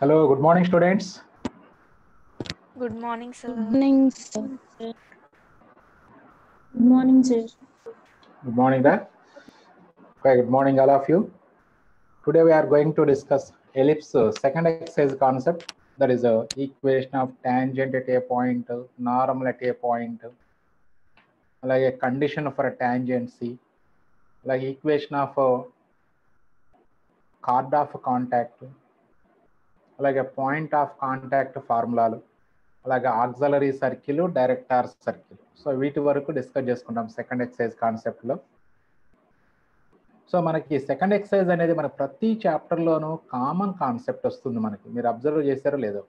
Hello, good morning, students. Good morning, sir. Good morning, sir. Good morning, sir. Good morning, there. Okay, good morning, all of you. Today we are going to discuss ellipse second exercise concept, that is a equation of tangent at a point, normal at a point, like a condition for a tangency, like equation of a chord of contact, like a point of contact formula, అలాగే auxiliary circle, డైరెక్టార్ circle. So వీటి వరకు discuss చేసుకుంటాం second exercise కాన్సెప్ట్లో. So మనకి second exercise అనేది మన ప్రతి చాప్టర్లోనూ common concept వస్తుంది మనకి. మీరు అబ్జర్వ్ చేశారో లేదో,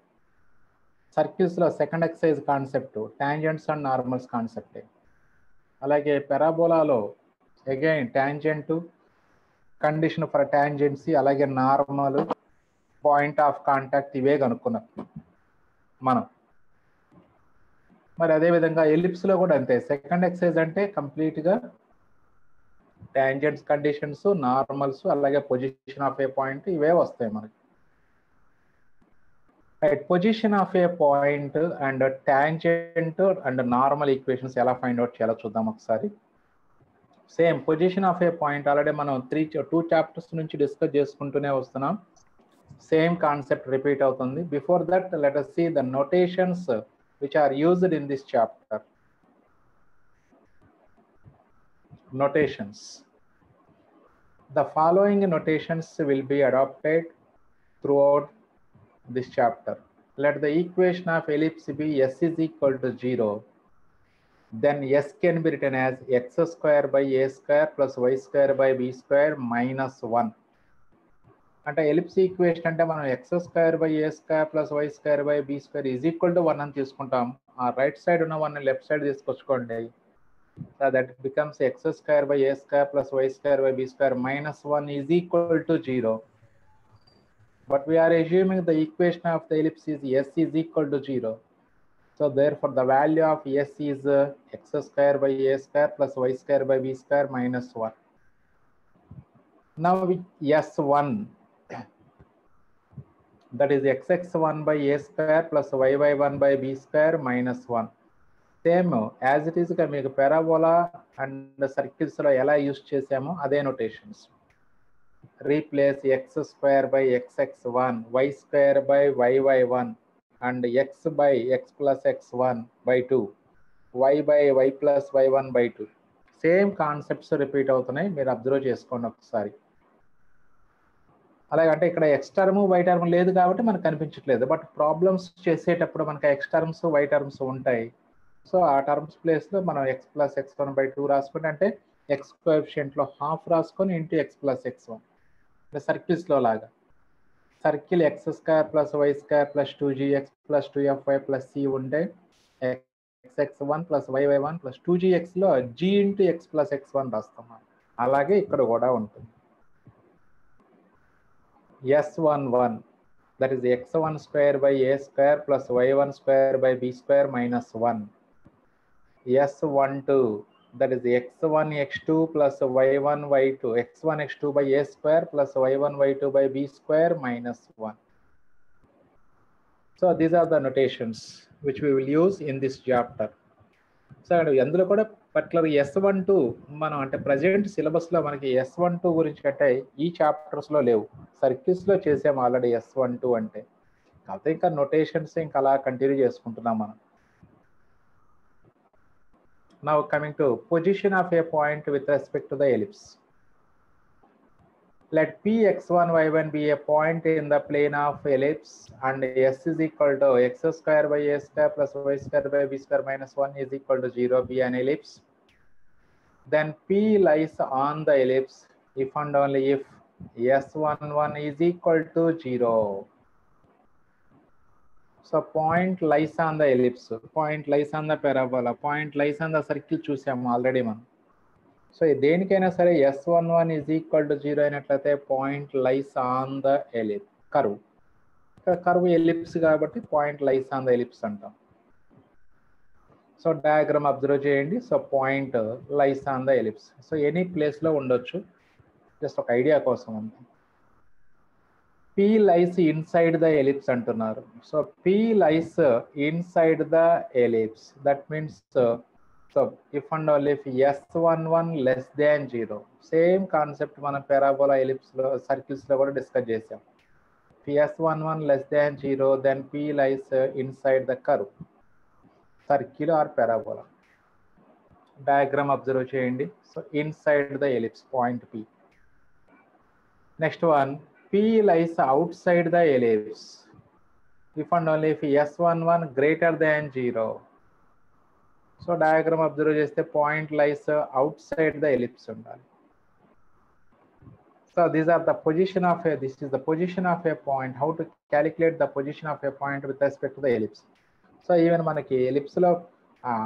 సర్కిల్స్లో second exercise concept tangents and normals కాన్సెప్టే. అలాగే పెరాబోలాలో again tangent, condition for tangency, అలాగే నార్మల్, పాయింట్ ఆఫ్ కాంటాక్ట్, ఇవే కనుక్కున్నాం మనం. మరి అదేవిధంగా ఎలిప్స్లో కూడా అంతే. సెకండ్ ఎక్సర్సైజ్ అంటే కంప్లీట్గా టాంజెంట్స్, కండిషన్స్, నార్మల్స్, అలాగే పొజిషన్ ఆఫ్ ఏ పాయింట్, ఇవే వస్తాయి మనకి. Right, position of A point and tangent and normal equations ఎలా ఫైండ్ అవుట్ చేయాలో చూద్దాం ఒకసారి. Same position of A point already మనం 2 చాప్టర్స్ నుంచి డిస్కస్ చేసుకుంటూనే వస్తున్నాం. సేమ్ కాన్సెప్ట్ రిపీట్ అవుతుంది. Before that let us see the notations which are used in this chapter. Notations. The following notations will be adopted throughout this chapter. Let the equation of ellipse be s is equal to 0. Then s can be written as x square by a square plus y square by b square minus 1. అంటే ellipse equation అంటే మనం x square by a square plus y square by b square is equal to 1 అని తీసుకుంటాం. ఆ right side ఉన్న 1 left side తీసుకొచ్చుకోండి. So that becomes x square by a square plus y square by b square minus 1 is equal to 0. But we're assuming the equation of the ellipse is S is equal to 0. So therefore the value of S is X square by a square plus y square by b square minus 1. Now s1, that is xx1 by a square plus yy1 by b square minus 1. Same as it ఈస్గా మీకు parabola and సర్కిల్స్లో ఎలా use చేసామో అదే notations. Replace x square by xx1, y square by yy1 and x by x plus x1 by 2, y by y plus y1 by 2. Same concepts repeat అవుతున్నాయి, మీరు observe చేసుకోండి ఒకసారి. అలాగంటే ఇక్కడ ఎక్స్ టర్మ్ వై టర్మ్ లేదు కాబట్టి మనకు కనిపించట్లేదు, బట్ ప్రాబ్లమ్స్ చేసేటప్పుడు మనకి ఎక్స్ టర్మ్స్ వై టర్మ్స్ ఉంటాయి. సో ఆ టర్మ్స్ ప్లేస్లో మనం ఎక్స్ ప్లస్ x1 బై 2 రాసుకుంటే, అంటే ఎక్స్ కోఎఫిషియంట్లో హాఫ్ రాసుకొని ఇంటూ ఎక్స్ ప్లస్ x1. సర్కిల్స్లో లాగా circle x square plus y square plus 2gx plus 2fy plus c ఉంటే xx1 ప్లస్ yy1 ప్లస్ 2gxలో g into x plus x1 రాస్తాం. అలాగే ఇక్కడ కూడా ఉంటుంది. s11, that is x1 square by a square plus y1 square by b square minus 1. s12, that is x1 x2 plus y1 y2, x1 x2 by a square plus y1 y2 by b square minus 1. So these are the notations which we will use in this chapter. So అందులో కూడా particular s12 మనం అంటే present సిలబస్లో మనకి s12 గురించి అంటే ఈ చాప్టర్స్లో లేవు, సర్కిల్స్లో చేసాము ఆల్రెడీ s12 అంటే. కాకపోతే ఇంకా నోటేషన్స్ ఇంకా అలా కంటిన్యూ చేసుకుంటున్నాం మనం. Now coming to position of A point with respect to the ellipse. Let p x1 y1 be a point in the plane of ellipse and s is equal to x square by a square plus y square by b square minus 1 is equal to 0 be an ellipse. Then p lies on the ellipse if and only if s11 is equal to 0. So point lies on the ellipse, point lies on the parabola, point lies on the circle చూసాము already మనం. So దేనికైనా సరే s11 is equal to 0 అయినట్లయితే point lies on the ellipse curve. ఇక్కడ curve ellipse కాబట్టి point lies on the ellipse అంటాం. So diagram observe చేయండి. So point lies on the ellipse. So any ప్లేస్లో ఉండొచ్చు, జస్ట్ ఒక ఐడియా కోసం అంతే. P lies inside the ellipse అంటున్నారు. So P lies inside the ellipse. That means so if and only if S11 less than 0. Same concept మనం parabola ellipse లో circles లో కూడా డిస్కస్ చేసాం. If S11 less than 0, then P lies inside the curve, circle or parabola. Diagram observe చేయండి. So inside the ellipse point P. Next one, P lies outside the ellipse. If and only if S11 greater than 0. So diagram observe చేస్తే point lies outside the ellipse ఉండాలి. So these are the position of a, this is the position of a point. How to calculate the position of a point with respect to the ellipse. So even మనకి ellipse లో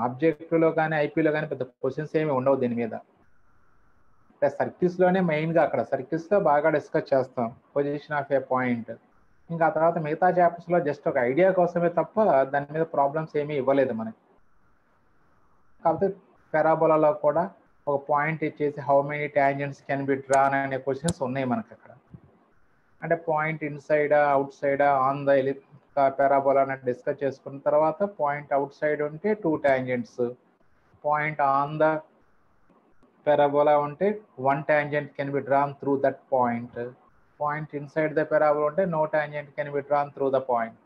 object లో కానీ ఐపీలో కానీ పెద్ద questions ఏమి ఉండవు దీని మీద. అంటే సర్కిల్స్ లోనే మెయిన్ గా అక్కడ సర్కిల్స్ లో బాగా డిస్కస్ చేస్తాం పొజిషన్ ఆఫ్ ఏ పాయింట్. ఇంకా ఆ తర్వాత మిగతా చాప్టర్స్ లో జస్ట్ ఒక ఐడియా కోసమే తప్ప దాని మీద ప్రాబ్లమ్స్ ఏమీ ఇవ్వలేదు మనకి. కాకపోతే పారాబోలాలో కూడా ఒక పాయింట్ ఇచ్చేసి how many tangents can be drawn అనే క్వశ్చన్స్ ఉన్నాయి మనకి అక్కడ. అంటే పాయింట్ ఇన్సైడా అవుట్ సైడా ఆన్ ద పారాబోలా అని డిస్కస్ చేసుకున్న తర్వాత పాయింట్ అవుట్ సైడ్ ఉంటే 2 tangents, point on the parabola ఉంటే 1 tangent can be drawn through that point. Point inside the parabola ఉంటే no tangent can be drawn through the point.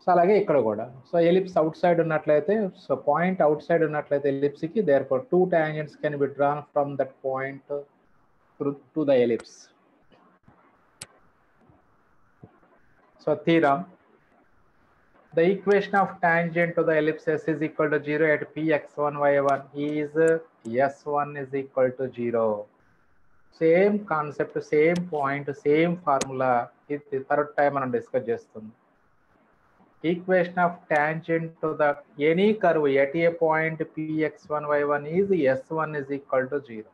So అలాగే ఇక్కడ కూడా so ellipse out side ఉన్నట్లయితే so point out side ఉన్నట్లయితే ellipse కి therefore 2 tangents can be drawn from that point to the ellipse. So theorem, the equation of tangent to the ellipse S is equal to 0 at P x1 y1 is S1 is equal to 0. Same concept, same point, same formula. ఇది third time మనం discuss చేస్తుంది. Equation of tangent to the any curve at a point P x1 y1 is S1 is equal to 0.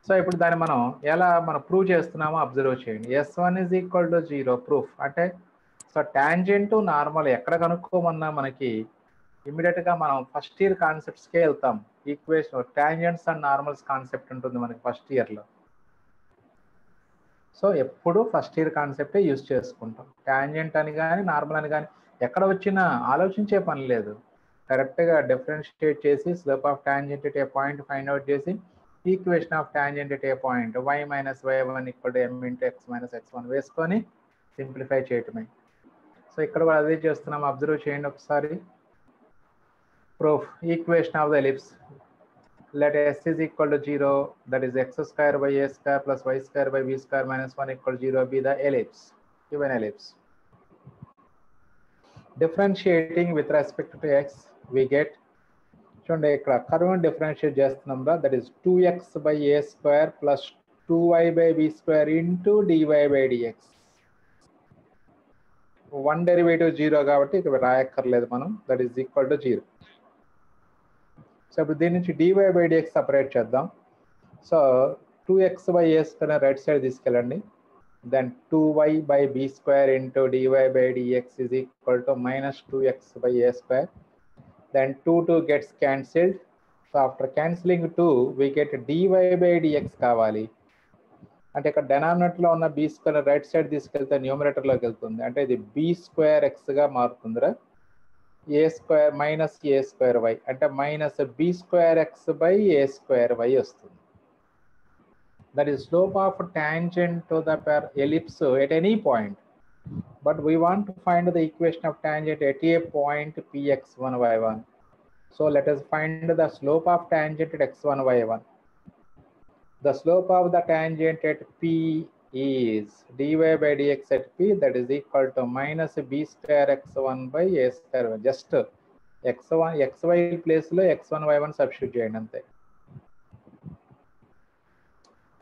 So ఇప్పుడు దాన్ని మనం ఎలా మనం prove చేస్తున్నామో observe చేయండి. S1 is equal to 0 proof అంటే సో టాంజెంట్ నార్మల్ ఎక్కడ కనుక్కోమన్నా మనకి ఇమ్మీడియట్ గా మనం ఫస్ట్ ఇయర్ కాన్సెప్ట్స్కే వెళ్తాం. Equation tangents and normals concept ఉంటుంది మనకి ఫస్ట్ ఇయర్ లో. సో ఎప్పుడు ఫస్ట్ ఇయర్ కాన్సెప్టే యూజ్ చేసుకుంటాం. టాంజెంట్ అని కానీ నార్మల్ అని కానీ ఎక్కడ వచ్చినా ఆలోచించే పని లేదు. కరెక్ట్ గా డిఫరెన్షియేట్ చేసి slope of tangent at a point find out చేసి equation of tangent at a point y minus y1 equal to m into x minus x1 వేసుకొని సింప్లిఫై చేయటమే. సో ఇక్కడ కూడా అదే చేస్తున్నాం, అబ్జర్వ్ చేయండి ఒకసారి. Proof equation of the ellipse let s is equal to 0, that is x square by a square plus y square by b square minus 1 equal to 0 be the ellipse, given ellipse. Differentiating with respect to x we get చూడండి ఇక్కడ curve differentiate చేస్తున్నాం రా, that is 2x by a square plus 2y by b square into dy by dx. 1 derivative 0 కాబట్టి ఇక్కడ రాయక్కర్లేదు మనం, that is equal to 0. So ఇప్పుడు దీని నుంచి dy by dx సపరేట్ చేద్దాం. So 2x by a square right side తీసుకెళ్ళండి, then 2y by b square into dy by dx is equal to minus 2x by a square. Then 2 gets cancelled. So after cancelling 2 we get dy by dx కావాలి. అంటే ఇక్కడ denominator లో ఉన్న b square right side తీసుకెళ్తే numerator లోకి వెళ్తుంది, అంటే ఇది బి స్క్వేర్ ఎక్స్ గా మారుతుందిరా. A square minus a square y అంటే minus b square x by a square y వస్తుంది. That is slope of tangent to the ellipse at any point. But we want to find the equation of tangent at a point px1 y1. So let us find the slope of tangent at x1 y1. The slope of the tangent at p is dy by dx at p, that is equal to minus b square x1 by a square y. Just x1 xy place lo x1 y1 substitute cheyandi ante.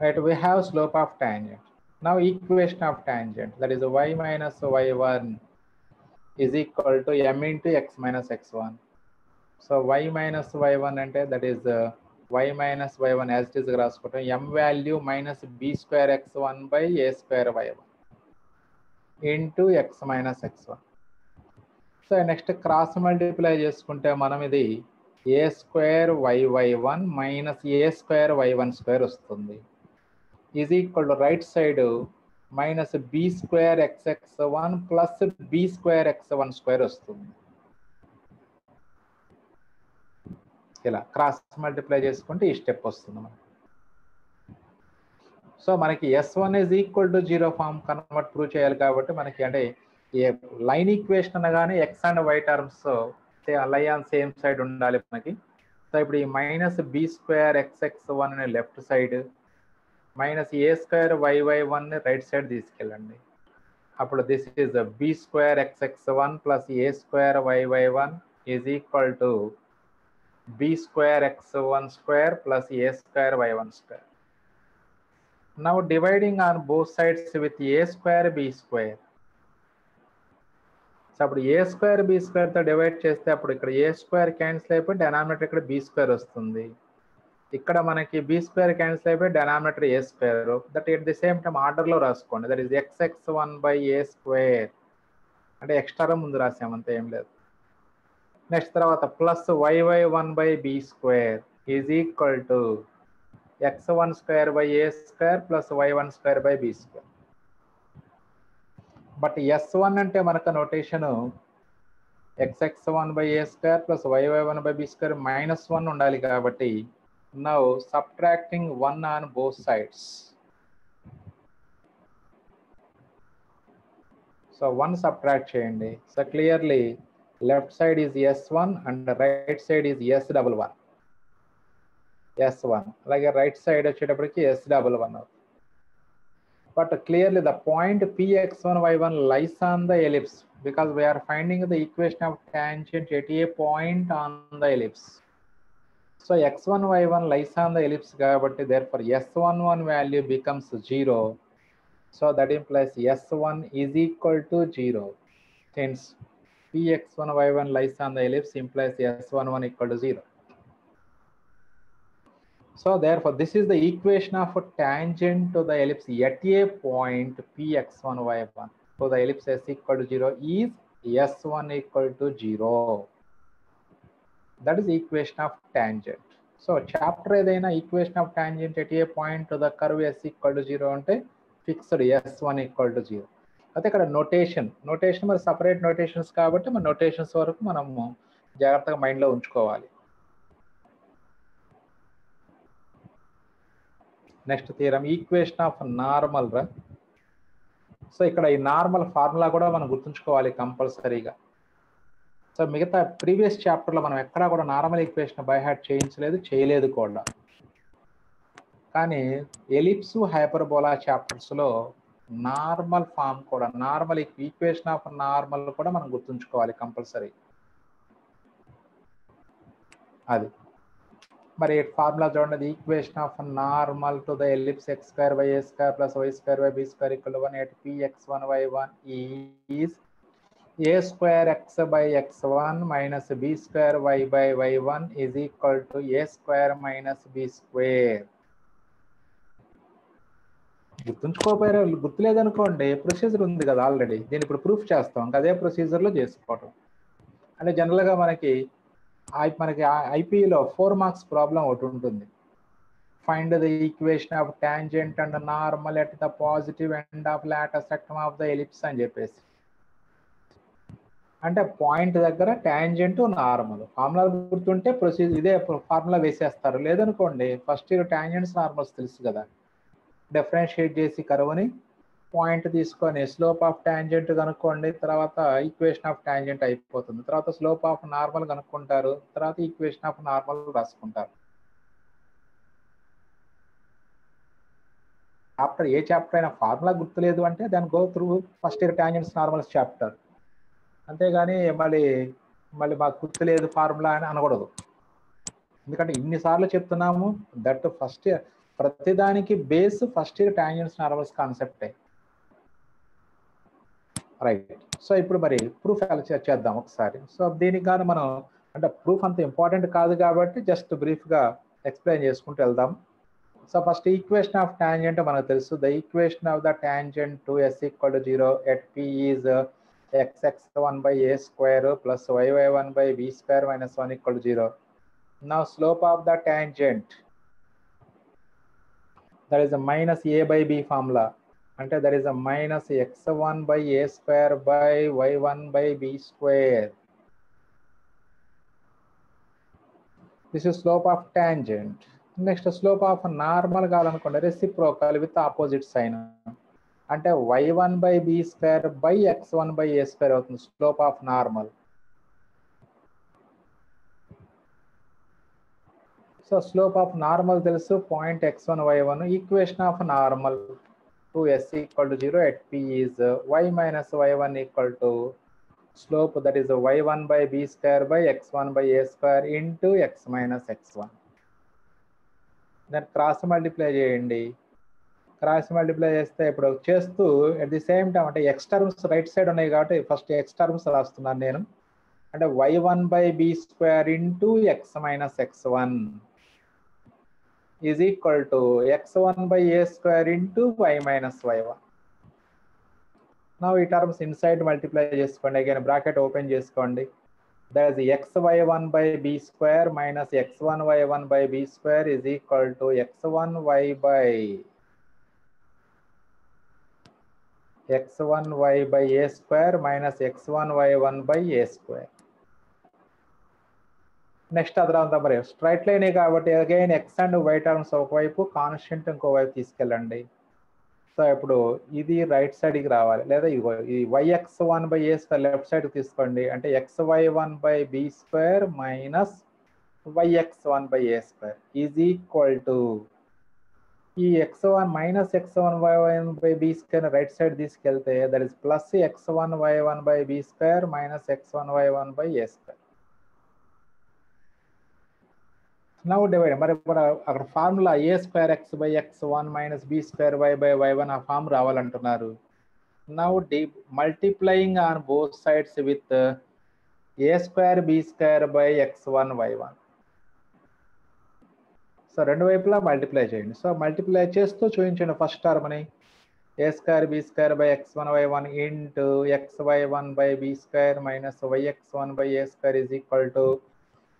Right, we have slope of tangent. Now equation of tangent, that is y minus y1 is equal to m into x minus x1. So y minus y1 ante that is y minus y1 as it is రాసుకుంటాం, m value minus b square x1 by a square y1 into x minus x1. So next cross multiply చేసుకుంటే మనం ఇది a square y1 minus a square y1 square వస్తుంది. Is equal to right side minus b square xx1 plus b square x1 square వస్తుంది. ఇలా cross multiply చేసుకుంటే ఈ step వస్తుంది మనకి. సో మనకి S1 is equal to 0 form convert prove చేయాలి కాబట్టి మనకి అంటే లైన్ ఈక్వేషన్ అనగానే x and y terms lie on same side ఉండాలి మనకి. సో ఇప్పుడు ఈ మైనస్ బి స్క్వేర్ xx1 అనే left side minus a square yy1 right side తీసుకెళ్ళండి. అప్పుడు this is b square xx1 plus a square yy1 is equal to b square x1 square plus a square y1 square. Now dividing on both sides with a square b square. So అప్పుడు a square b square తో divide చేస్తే అప్పుడు ఇక్కడ a square cancel అయిపోయి denominator ఇక్కడ b square వస్తుంది. ఇక్కడ మనకి బి స్క్వేర్ క్యాన్సిల్ అయిపోయి denominator a square. That at the same time order లో రాసుకోండి. That is xx1 by a square అంటే ఎక్స్ట్రా ముందు రాసామంతే, ఏం లేదు. నెక్స్ట్ తర్వాత plus yy1 by b square is equal to x1 square by a square plus y1 square by b square. But S1 అంటే మనకు notation xx1 by a square plus yy1 by b square -1 ఉండాలి కాబట్టి now subtracting 1 on both sides. So 1 subtract చేయండి. So clearly left side is S1 and right side is S11. S1 అలాగే right side వచ్చేటప్పటికి S11. But clearly the point Px1 y1 lies on the ellipse because we are finding the equation of tangent at a point on the ellipse. So x1 y1 lies on the ellipse, but therefore S11 value becomes 0. So that implies S1 is equal to 0. Since Px1 y1 lies on the ellipse implies S11 equal to 0. So therefore, this is the equation of a tangent to the ellipse at a point Px1 y1. So the ellipse s equal to 0 is S1 equal to 0. That is the equation of tangent. So chapter edaina equation of tangent at a point to the curve s equal to 0 ante fixed S1 equal to 0. అయితే ఇక్కడ notation మరి separate notations కాబట్టి మన notations వరకు మనము జాగ్రత్తగా మైండ్లో ఉంచుకోవాలి. Next theorem equation of normal రా. సో ఇక్కడ ఈ నార్మల్ ఫార్ములా కూడా మనం గుర్తుంచుకోవాలి కంపల్సరీగా. సో మిగతా ప్రీవియస్ చాప్టర్లో మనం ఎక్కడా కూడా నార్మల్ ఈక్వేషన్ బై హార్ట్ చేయలేదు కూడా. కానీ ఎలిప్స్ హైపర్బోలా చాప్టర్స్లో నార్మల్ ఫామ్ కూడా నార్మల్ ఈక్వేషన్ ఆఫ్ నార్మల్ కూడా మనం గుర్తుంచుకోవాలి కంపల్సరీ. అది మరి ఫార్ములా చూడండి. Equation of normal to the ellipse x square by a square plus y square by b square equal to 1 at Px1 y1 is a square x by x1 minus b square y by y1 is equal to a square minus b square. గుర్తుంచుకోపోయారు, గుర్తులేదనుకోండి procedure ఉంది కదా already, దీన్ని ఇప్పుడు proof చేస్తాం. అదే ప్రొసీజర్లో చేసుకోవటం. అంటే జనరల్గా మనకి ఐపీలో 4 మార్క్స్ ప్రాబ్లం ఒకటి ఉంటుంది. Find the equation of tangent and normal at the positive end of latus rectum of the ellipse అని చెప్పేసి. అంటే పాయింట్ దగ్గర టాంజెంట్ నార్మల్ ఫార్ములా గుర్తుంటే ప్రొసీజర్ ఇదే ఫార్ములా వేసేస్తారు. లేదనుకోండి ఫస్ట్ ఇయర్ టాంజెంట్స్ నార్మల్స్ తెలుసు కదా, డిఫరెన్షియేట్ చేసి కర్వ్ని పాయింట్ తీసుకొని స్లోప్ ఆఫ్ టాంజెంట్ కనుక్కోండి, తర్వాత ఈక్వేషన్ ఆఫ్ టాంజెంట్ అయిపోతుంది. తర్వాత స్లోప్ ఆఫ్ నార్మల్ కనుక్కుంటారు, తర్వాత ఈక్వేషన్ ఆఫ్ నార్మల్ రాసుకుంటారు. చాప్టర్ ఏ చాప్టర్ అయినా ఫార్ములా గుర్తులేదు అంటే దాన్ని go through first year tangents normals chapter. అంతేగాని మళ్ళీ మాకు గుర్తులేదు ఫార్ములా అని అనకూడదు. ఎందుకంటే ఇన్నిసార్లు చెప్తున్నాము. దట్ ఫస్ట్ ఇయర్ ప్రతిదానికి base first year tangents normals కాన్సెప్టే. రైట్. సో ఇప్పుడు మరి ప్రూఫ్ చేద్దాం ఒకసారి. సో దీనికి కానీ మనం అంటే ప్రూఫ్ అంత ఇంపార్టెంట్ కాదు కాబట్టి జస్ట్ బ్రీఫ్గా ఎక్స్ప్లెయిన్ చేసుకుంటూ వెళ్దాం. So first equation of tangent మనకు తెలుసు. The equation of the tangent to S equal to 0 at P is xx1 by a square plus yy1 by b square minus 1 equal to 0. Now slope of the tangent that is minus a by b formula. అంటే that is minus x1 by a square by y1 by b square. This is slope of tangent. Next slope of normal కావాలనుకోండి, reciprocal with opposite sign. అంటే y1 by b square by x1 by a square అవుతుంది slope of normal. So slope of normal తెలుసు, point x1 y1. Equation of normal to s equal to 0 at p is y minus y1 equal to slope, that is y1 by b square by x1 by a square into x minus x1. దాన్ని cross multiply చేయండి. Cross multiply చేస్తే ఇప్పుడు చేస్తూ at the same time అంటే X terms right side ఉన్నాయి కాబట్టి first X terms రాస్తున్నాను నేను. అంటే y1 by b square into x minus x1 is equal to x1 by a square into y minus y1. Now ఈ terms inside multiply చేసుకోండి. Again bracket open చేసుకోండి. That is xy1 by b square minus x1y1 by b square is equal to x1y by a square minus x1y1 by a square. Next అదరంతా మరి straight లైనే కాబట్టి again x and y terms ఒకవైపు, constant ఇంకోవైపు తీసుకెళ్ళండి. So ఇప్పుడు ఇది right సైడ్కి రావాలి, లేదా ఇగో ఈ yx1 by a square left సైడ్కి తీసుకోండి. అంటే xy1 by b square minus yx1 by a square is equal to ఈ x1 minus x1y1 by b square right side తీసుకెళ్తే that is plus x1y1 by b square minus x1y1 by a square. Now divide. మరి ఇప్పుడు అక్కడ formula a square x by x1 minus b square y by y1 ఆ form రావాలంటున్నారు. Now multiplying on both sides with a square b square by x1 y1. So రెండు వైపులా multiply చేయండి. So multiply చేస్తూ చూపించండి ఫస్ట్ టర్మ్ని a square b square by x1 y1 into xy1 by b square minus yx1 by a square is equal to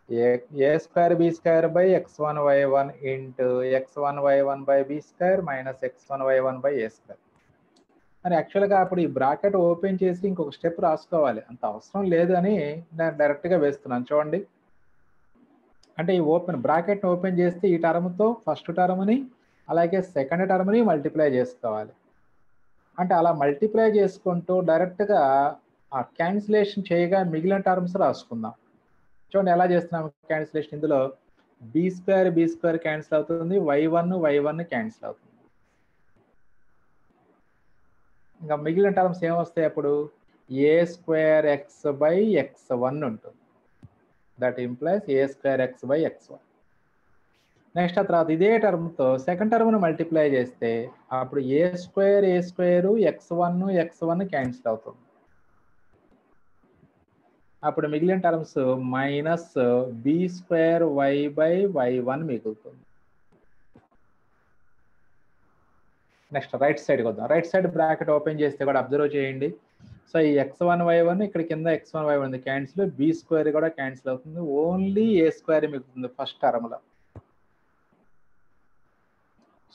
a square b square by x1 y1 into x1 y1 by b square minus x1 y1 by a square. అని యాక్చువల్గా అప్పుడు ఈ bracket open చేసి ఇంకొక step రాసుకోవాలి, అంత అవసరం లేదు అని నేను డైరెక్ట్గా వేస్తున్నాను. చూడండి, అంటే ఈ బ్రాకెట్ ఓపెన్ చేస్తే ఈ టర్మ్తో ఫస్ట్ టర్మ్ని అలాగే సెకండ్ టర్మ్ని మల్టిప్లై చేసుకోవాలి. అంటే అలా మల్టిప్లై చేసుకుంటూ డైరెక్ట్గా ఆ క్యాన్సిలేషన్ చేయగా మిగిలిన టర్మ్స్ రాసుకుందాం. చూడండి ఎలా చేస్తున్నాం క్యాన్సిలేషన్. ఇందులో బి స్క్వేర్ క్యాన్సిల్ అవుతుంది, y1 క్యాన్సిల్ అవుతుంది. ఇంకా మిగిలిన టర్మ్స్ ఏమొస్తాయి అప్పుడు a square x by x1 ఉంటుంది. That implies A square x by x1. Next ఆ తర్వాత ఇదే టర్మ్తో సెకండ్ టర్మ్ను మల్టిప్లై చేస్తే అప్పుడు ఏ స్క్వేర్ x1 క్యాన్సిల్ అవుతుంది. అప్పుడు మిగిలిన terms minus b square y by y1 మిగులుతుంది. నెక్స్ట్ రైట్ సైడ్కి వద్దాం. రైట్ సైడ్ బ్రాకెట్ ఓపెన్ చేస్తే కూడా అబ్జర్వ్ చేయండి. సో ఈ x1 y1 ఇక్కడ కింద x1 y1 cancel, b square కూడా క్యాన్సిల్ అవుతుంది, ఓన్లీ ఏ స్క్వేర్ మిగులుతుంది ఫస్ట్ టర్మ్లో.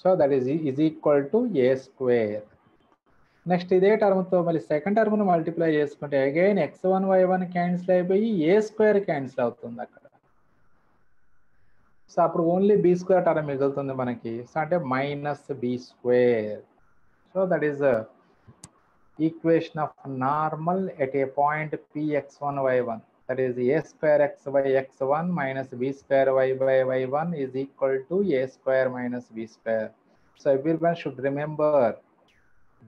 So that is equal to a square. Next ఇదే టర్మ్తో మళ్ళీ సెకండ్ టర్మ్ను మల్టిప్లై చేసుకుంటే అగైన్ x1 y1 క్యాన్సిల్ అయిపోయి ఏ స్క్వేర్ క్యాన్సిల్ అవుతుంది అక్కడ. సో అప్పుడు ఓన్లీ బి స్క్వేర్ టర్మ్ మిగులుతుంది మనకి. సో అంటే minus b square. So that is equation of normal at a point px1 y1. That is a square x by x1 minus b square y by y1 is equal to a square minus b square. So everyone should remember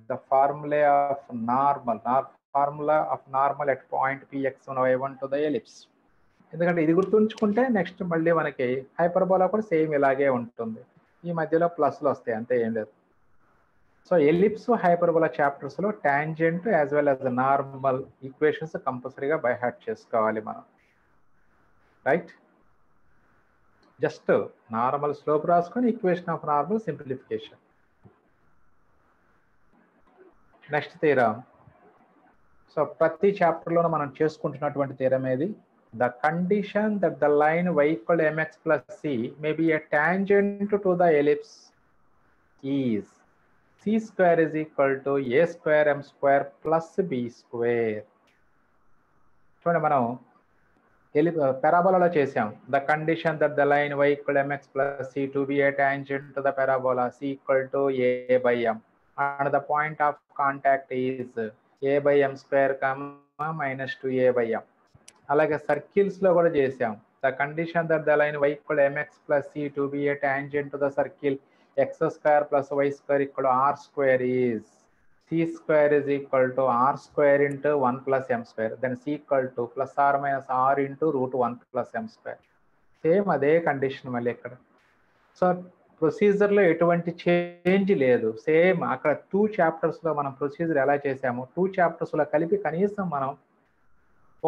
the formula of normal at point px1 y1 to the ellipse. ఎందుకంటే ఇది గుర్తుంచుకుంటే next మళ్ళీ మనకి hyperbola కూడా same ఇలాగే ఉంటుంది. ఈ మధ్యలో ప్లస్లు వస్తాయి, అంతే, ఏం లేదు. సో ఎలిప్స్ హైపర్బోలా చాప్టర్స్లో tangent as well as normal equations కంపల్సరీగా బై హార్ట్ చేసుకోవాలి మనం, రైట్? జస్ట్ నార్మల్ స్లోప్ రాసుకొని equation of normal simplification. Next theorem. So ప్రతి చాప్టర్లోనూ మనం చేసుకుంటున్నటువంటి థీరం ఏది? The condition that the line y = mx + c may be a tangent to the ellipse is c square is equal to a square m square plus b square. చూడండి మనం parabola చేసాం. The condition that the line y equal mx plus c to be a tangent to the parabola c equal to a by m and the point of contact is a by m square comma minus 2a by m. అలాగే circles లో కూడా చేసాం. The condition that the line y equal mx plus c to be a tangent to the circle x square plus y square equal to r square is c square is equal to r square into 1 plus m square. Then c equal to plus r minus r into root 1 plus m square. Same అదే condition మళ్ళీ ఇక్కడ. So ప్రొసీజర్లో ఎటువంటి change లేదు. Same అక్కడ 2 చాప్టర్స్లో మనం procedure ఎలా చేసామో 2 చాప్టర్స్లో కలిపి కనీసం మనం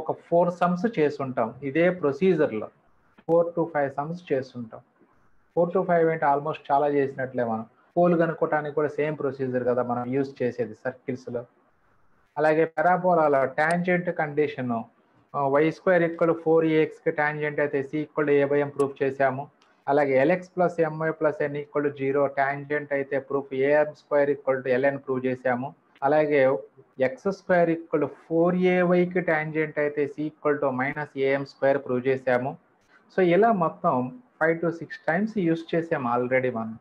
ఒక 4 సమ్స్ చేసుంటాం. ఇదే ప్రొసీజర్లో 4 to 5 సమ్స్ చేస్తుంటాం. 4 to 5 అంటే ఆల్మోస్ట్ చాలా చేసినట్లే. మనం పోల్ కనుక్కోవటానికి కూడా సేమ్ ప్రొసీజర్ కదా మనం యూజ్ చేసేది సర్కిల్స్లో. అలాగే పారాబోలాలో tangent condition y square equal 4axకి టాంజెంట్ అయితే c equal a by m proof చేసాము. అలాగే l x plus m y plus n equal 0 tangent అయితే proof a m square equal to l n prove చేసాము. అలాగే x square equal 4ay tangent అయితే c equal to minus a m square prove చేసాము. So ఇలా మొత్తం 5 to 6 times use చేసాము ఆల్రెడీ మనం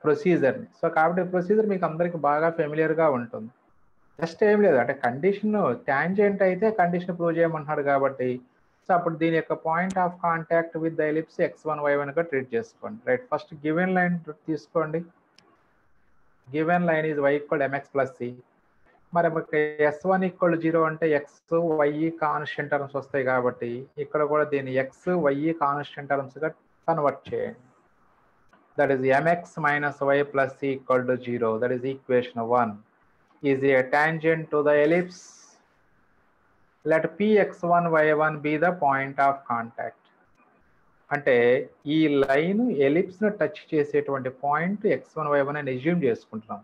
ప్రొసీజర్ని. సో కాబట్టి ప్రొసీజర్ మీకు అందరికి బాగా ఫెమిలియర్గా ఉంటుంది. జస్ట్ ఏం లేదు అంటే కండిషన్ టాంజెంట్ అయితే కండిషన్ ప్రూవ్ చేయమంటున్నాడు కాబట్టి సో అప్పుడు దీని యొక్క point of contact with the ellipse x1 y1గా ట్రీట్ చేసుకోండి. రైట్, ఫస్ట్ గివెన్ లైన్ తీసుకోండి. Given line is y equal mx plus c. మరి s1 ఈక్వల్ 0 అంటే x y కాన్స్టెంట్ టర్మ్స్ వస్తాయి కాబట్టి ఇక్కడ కూడా దీన్ని x y కాన్స్టెంట్ టర్మ్స్గా కన్వర్ట్ చేయండి. That is mx minus y plus c equal to 0. That is equation 1. Is a tangent to the ellipse. Let px1 y1 be the point of contact. అంటే ఈ line ellipse ను touch చేసేటువంటి point x1 y1 అని assume చేసుకుంటున్నాం.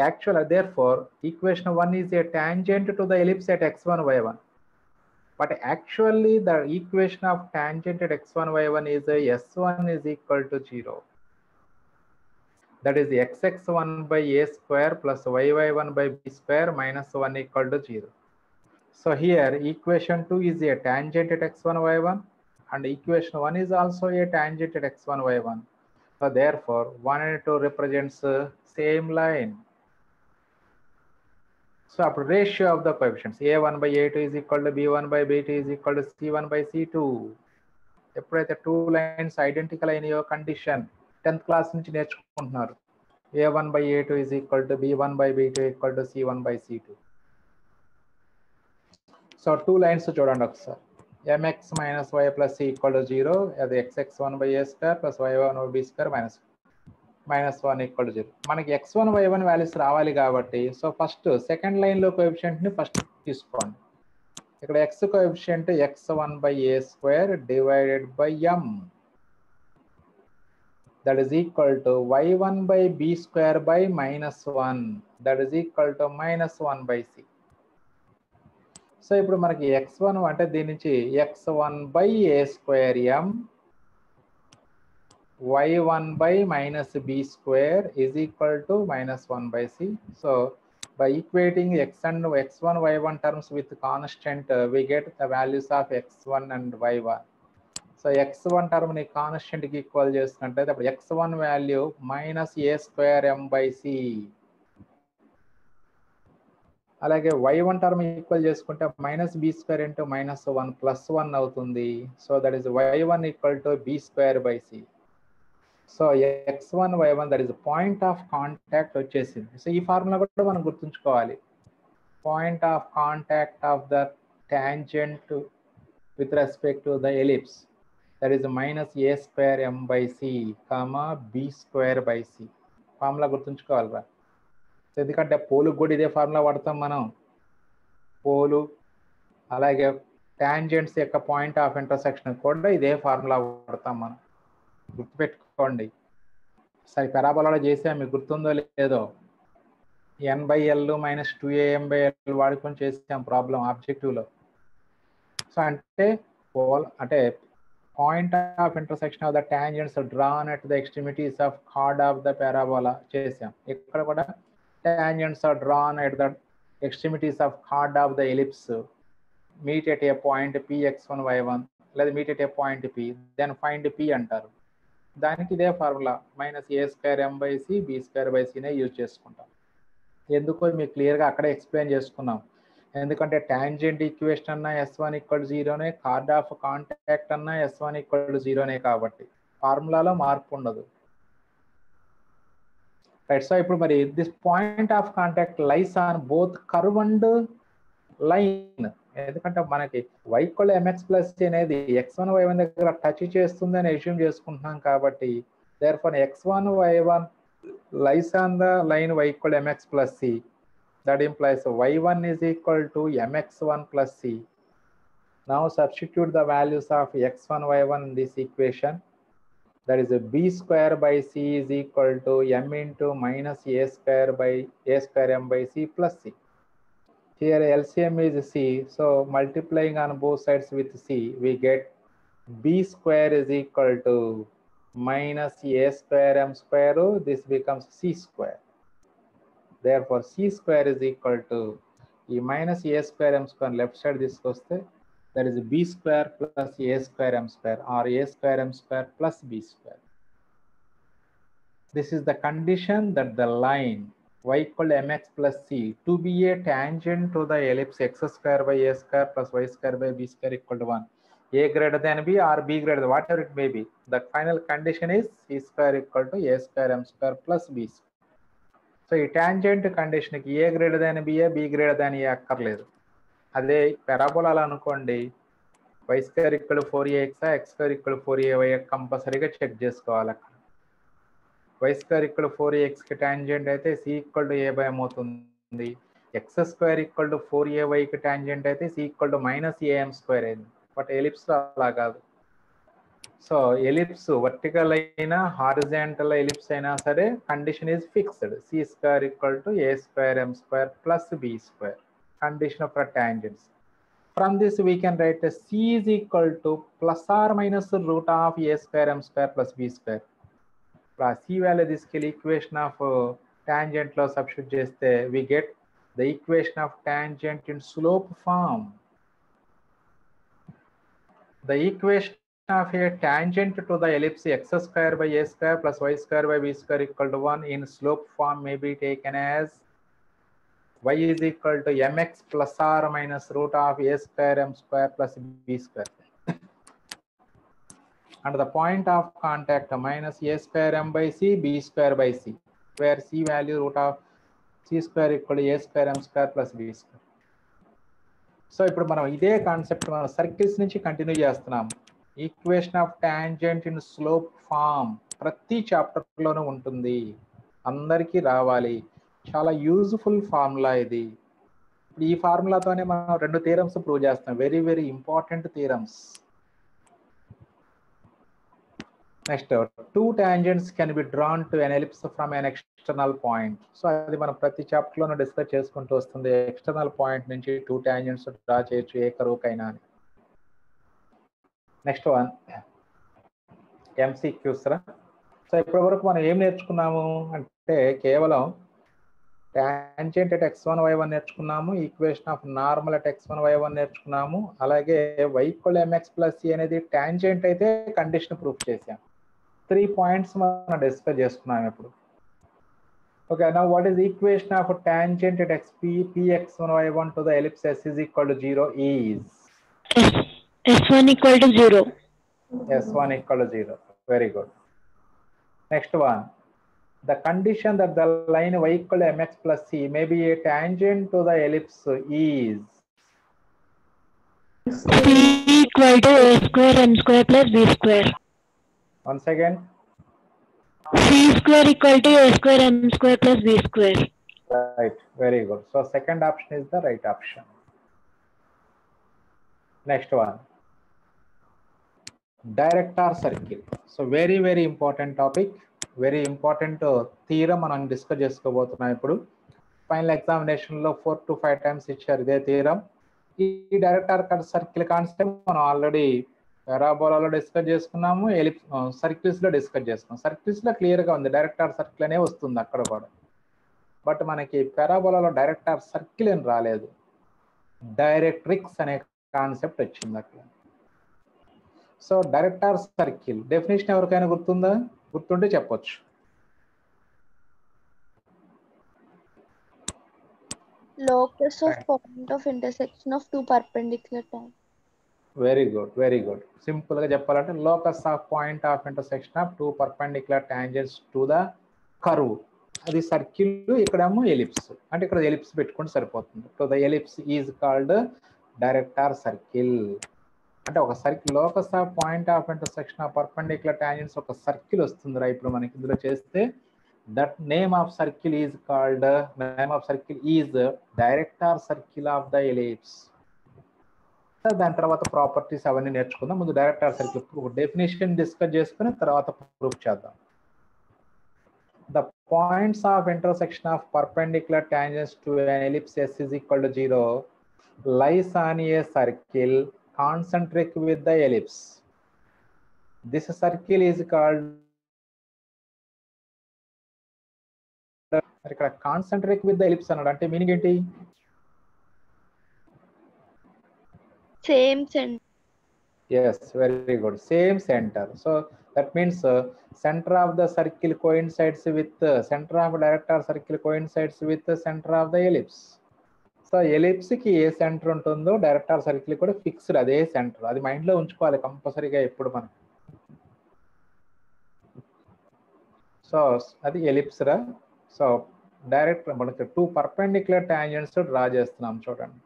Actual therefore equation 1 is a tangent to the ellipse at x1 y1. But actually the equation of tangent at x1 y1 is s1 is equal to 0. That is xx1 by a square plus yy1 by b square minus 1 equal to 0. So here equation 2 is a tangent at x1 y1 and equation 1 is also a tangent at x1 y1. So therefore 1 and 2 represents same line. So after ratio of the coefficients a1 by a2 is equal to b1 by b2 is equal to c1 by c2. ఎప్పుడైతే 2 lines identical అయినాయో condition 10th class నుంచి నేర్చుకుంటున్నారు. a1 by a2 is equal to b1 by b2 equal to c1 by c2. So 2 lines చూడండి ఒకసారి. mx minus y plus c equal to 0 అది xx1 by a square plus y1 by b square minus 1 equal to 0. మనకి x1 y1 values రావాలి కాబట్టి so first second లైన్లో కోఎఫిషియంట్ని first తీసుకోండి. ఇక్కడ x coefficient x1 by a square divided by m. That is equal to y1 by b square by minus 1. That is equal to minus 1 by c. So ఇప్పుడు మనకి x1 అంటే దీని నుంచి x1 by a square m y1 by minus b square is equal to minus 1 by c. So by equating x and x1 y1 terms with constant we get the values of x1 and y1. So x1 term ని constant కి equal చేస్తున్నట్లయితే అప్పుడు x1 value minus a square m by c. అలాగే y1 term equal చేసుకుంటే minus b square into minus 1 plus 1 అవుతుంది. So that is y1 equal to b square by c. So x1 y1 that is point of contact వచ్చేసింది. So ఈ formula కూడా మనం గుర్తుంచుకోవాలి. Point of contact of the tangent with respect to the ellipse that is minus a square m by c comma b square by c. Formula గుర్తుంచుకోవాలిరా. ఎందుకంటే పోలుకు కూడా ఇదే ఫార్ములా వాడతాం మనం. పోలు అలాగే టాంజెంట్స్ యొక్క పాయింట్ ఆఫ్ ఇంటర్సెక్షన్ కూడా ఇదే ఫార్ములా వాడతాం మనం. గుర్తుపెట్టుకోండి. సరే పారాబోలాలో చేసాం, మీకు గుర్తుందో లేదో. n/l మైనస్ 2am/l వాడుకొని చేసాం ప్రాబ్లం ఆబ్జెక్టివ్లో. సో అంటే Point of intersection of the tangents drawn at the extremities of chord of the parabola చేసాం. ఇక్కడ కూడా tangents are drawn at the extremities of chord of the ellipse meet at a point px1 y1 లేదా meet at a point p, then find p అంటారు. దానికి ఇదే formula -a²m/c b²/c నే use చేసుకుంటాం. ఎందుకో మీకు క్లియర్గా అక్కడే ఎక్స్ప్లెయిన్ చేసుకున్నాం. ఎందుకంటే టాంజెంట్ ఈక్వేషన్ అన్నా S1 = 0నే, కార్డ్ ఆఫ్ కాంటాక్ట్ అన్నా S1 = 0నే, కాబట్టి ఫార్ములాలో మార్పు ఉండదు. రైట్. సో ఇప్పుడు మరి this point of contact lies on both curve and line. ఎందుకంటే మనకి y = mx+c అనేది x1 y1 దగ్గర టచ్ చేస్తుందని అస్యూమ్ చేసుకుంటున్నాం కాబట్టి therefore x1 y1 lies on the line y = mx+c. That implies y1 = mx1+c. Now substitute the values of x1 y1 in this equation. That is b²/c is equal to m into -a²m/c plus c. Here LCM is c, so multiplying on both sides with c, we get b² is equal to -a²m². This becomes c². Therefore c² is equal to -a²m² left side this వస్తే that is b² plus a²m² or a²m² plus b². This is the condition that the line y = mx+c to be a tangent to the ellipse x² / a² plus y² / b² = 1. a greater than b or b greater than whatever it may be. The final condition is c² = a²m² plus b². సో ఈ tangent కండిషన్కి a greater than b a, b greater than a అక్కర్లేదు. అదే parabola అనుకోండి, y² = 4ax, x² = 4ay కంపల్సరీగా check చేసుకోవాలి. అక్కడ y² = 4axకి tangent అయితే c = a/m అవుతుంది. x² = 4ayకి టాంజెంట్ అయితే c = -am² అయింది. బట్ ఎలిప్స్ అలా కాదు. సో ఎలిప్స్ వర్టికల్ అయినా హారిజాంటల్ ఎలిప్స్ అయినా సరే condition is fixed. c² = a²m² plus b². Condition for tangents. From this we can write c is equal to ±√ of a²m² plus b². C value తీసుకెళ్ళి equation of tangent లో substitute చేస్తే we get the equation of tangent in slope form. The equation of a tangent to the ellipse x² / a² plus y² / b² = 1 in slope form may be taken as y is equal to mx plus or minus root of a²m² plus b². And the point of contact -a²m/c b²/c, where c value root of c² = a²m² plus b². So ఇప్పుడు మనం ఇదే concept మనం circles నుంచి continue చేస్తున్నాం. Equation of tangent in slope form ప్రతి చాప్టర్లోనూ ఉంటుంది, అందరికీ రావాలి. చాలా యూజ్ఫుల్ ఫార్ములా ఇది. ఇప్పుడు ఈ ఫార్ములాతోనే మనం 2 థీరమ్స్ ప్రూవ్ చేస్తాం, very very important theorems. Next 2 tangents can be drawn to an ellipse from an external point. So అది మనం ప్రతి చాప్టర్లోనూ డిస్కస్ చేసుకుంటూ వస్తుంది. ఎక్స్టర్నల్ పాయింట్ నుంచి 2 tangents డ్రా చేయొచ్చు ఏ కరువుకైనా అని. Next one MCQs. సో ఇప్పటి వరకు మనం ఏం నేర్చుకున్నాము అంటే కేవలం టాంజెంట్ అట్ x1 y1 నేర్చుకున్నాము, equation of normal at x1 y1 నేర్చుకున్నాము, అలాగే y = mx+c అనేది టాంజెంట్ అయితే కండిషన్ ప్రూఫ్ చేసాం. 3 పాయింట్స్ మనం డిస్కస్ చేసుకున్నాం ఇప్పుడు. Okay, now what is equation of tangent at px1 y1 to the ellipse s is equal to 0 is s1 = 0. s1 = 0. Very good. Next one, the condition that the line y = mx+c may be a tangent to the ellipse is c = a²m² plus b². Once again, c² = a²m² plus b². right, very good. So second option is the right option. Next one, director circle. So very very important topic, very important theorem మనం discuss చేసుకోబోతున్నాం ఇప్పుడు. Final ఎగ్జామినేషన్లో 4 to 5 times ఇచ్చారు ఇదే theorem. ఈ director circle concept మనం already పారాబోలాలో discuss చేసుకున్నాము, సర్కిల్స్లో discuss చేసుకున్నాం. సర్కిల్స్లో క్లియర్గా ఉంది, డైరెక్టర్ సర్కిల్ అనే వస్తుంది అక్కడ కూడా. బట్ మనకి పారాబోలాలో డైరెక్టర్ సర్కిల్ అని రాలేదు, డైరెక్ట్రిక్స్ అనే కాన్సెప్ట్ వచ్చింది అక్కడ. సో డైరెక్టర్ సర్కిల్ డెఫినేషన్ ఎవరికైనా గుర్తుందా? గుర్తుంటే చెప్పొచ్చు. Locus of point of intersection of two perpendicular tangents. Very good, very good. Simple గా చెప్పాలంటే locus of point of intersection of two perpendicular tangents to the curve. అది circle, ఇక్కడేమో ellipse. అంటే ఇక్కడ ఎలిప్స్ పెట్టుకుంటే సరిపోతుంది. So the ellipse is called director circle. అంటే ఒక circle locus of point of intersection of perpendicular tangents ఒక circle వస్తుందిరా ఇప్పుడు మనకి ఇందులో చేస్తే. That name of circle is called, name of circle is director circle of the ellipse. దాని తర్వాత ప్రాపర్టీస్ అవన్నీ నేర్చుకుందాం. ముందు డైరెక్టర్ సర్కిల్ డెఫినేషన్ డిస్కస్ చేసుకుని తర్వాత ప్రూఫ్ చేద్దాం. The points of intersection of perpendicular tangents to an ellipse s is equal to 0 lies on a circle concentric with the ellipse. This circle is called, ఇక్కడ concentric with the ellipse అన్నాడు అంటే meaning ఏంటి? Same center. Yes, very good. Same center. So that means center of the circle coincides with center of director circle coincides with the center of the ellipse. So ellipse కి ఏ centre ఉంటుందో director circle కూడా fixed అదే centre. అది mind లో ఉంచుకోవాలి కంపల్సరీగా ఎప్పుడు మనం. సో అది ఎలిప్స్ రా. సో డైరెక్ట్ మనకి టూ పర్పెండిక్యులర్ టాంజెంట్స్ డ్రా చేస్తున్నాం చూడండి.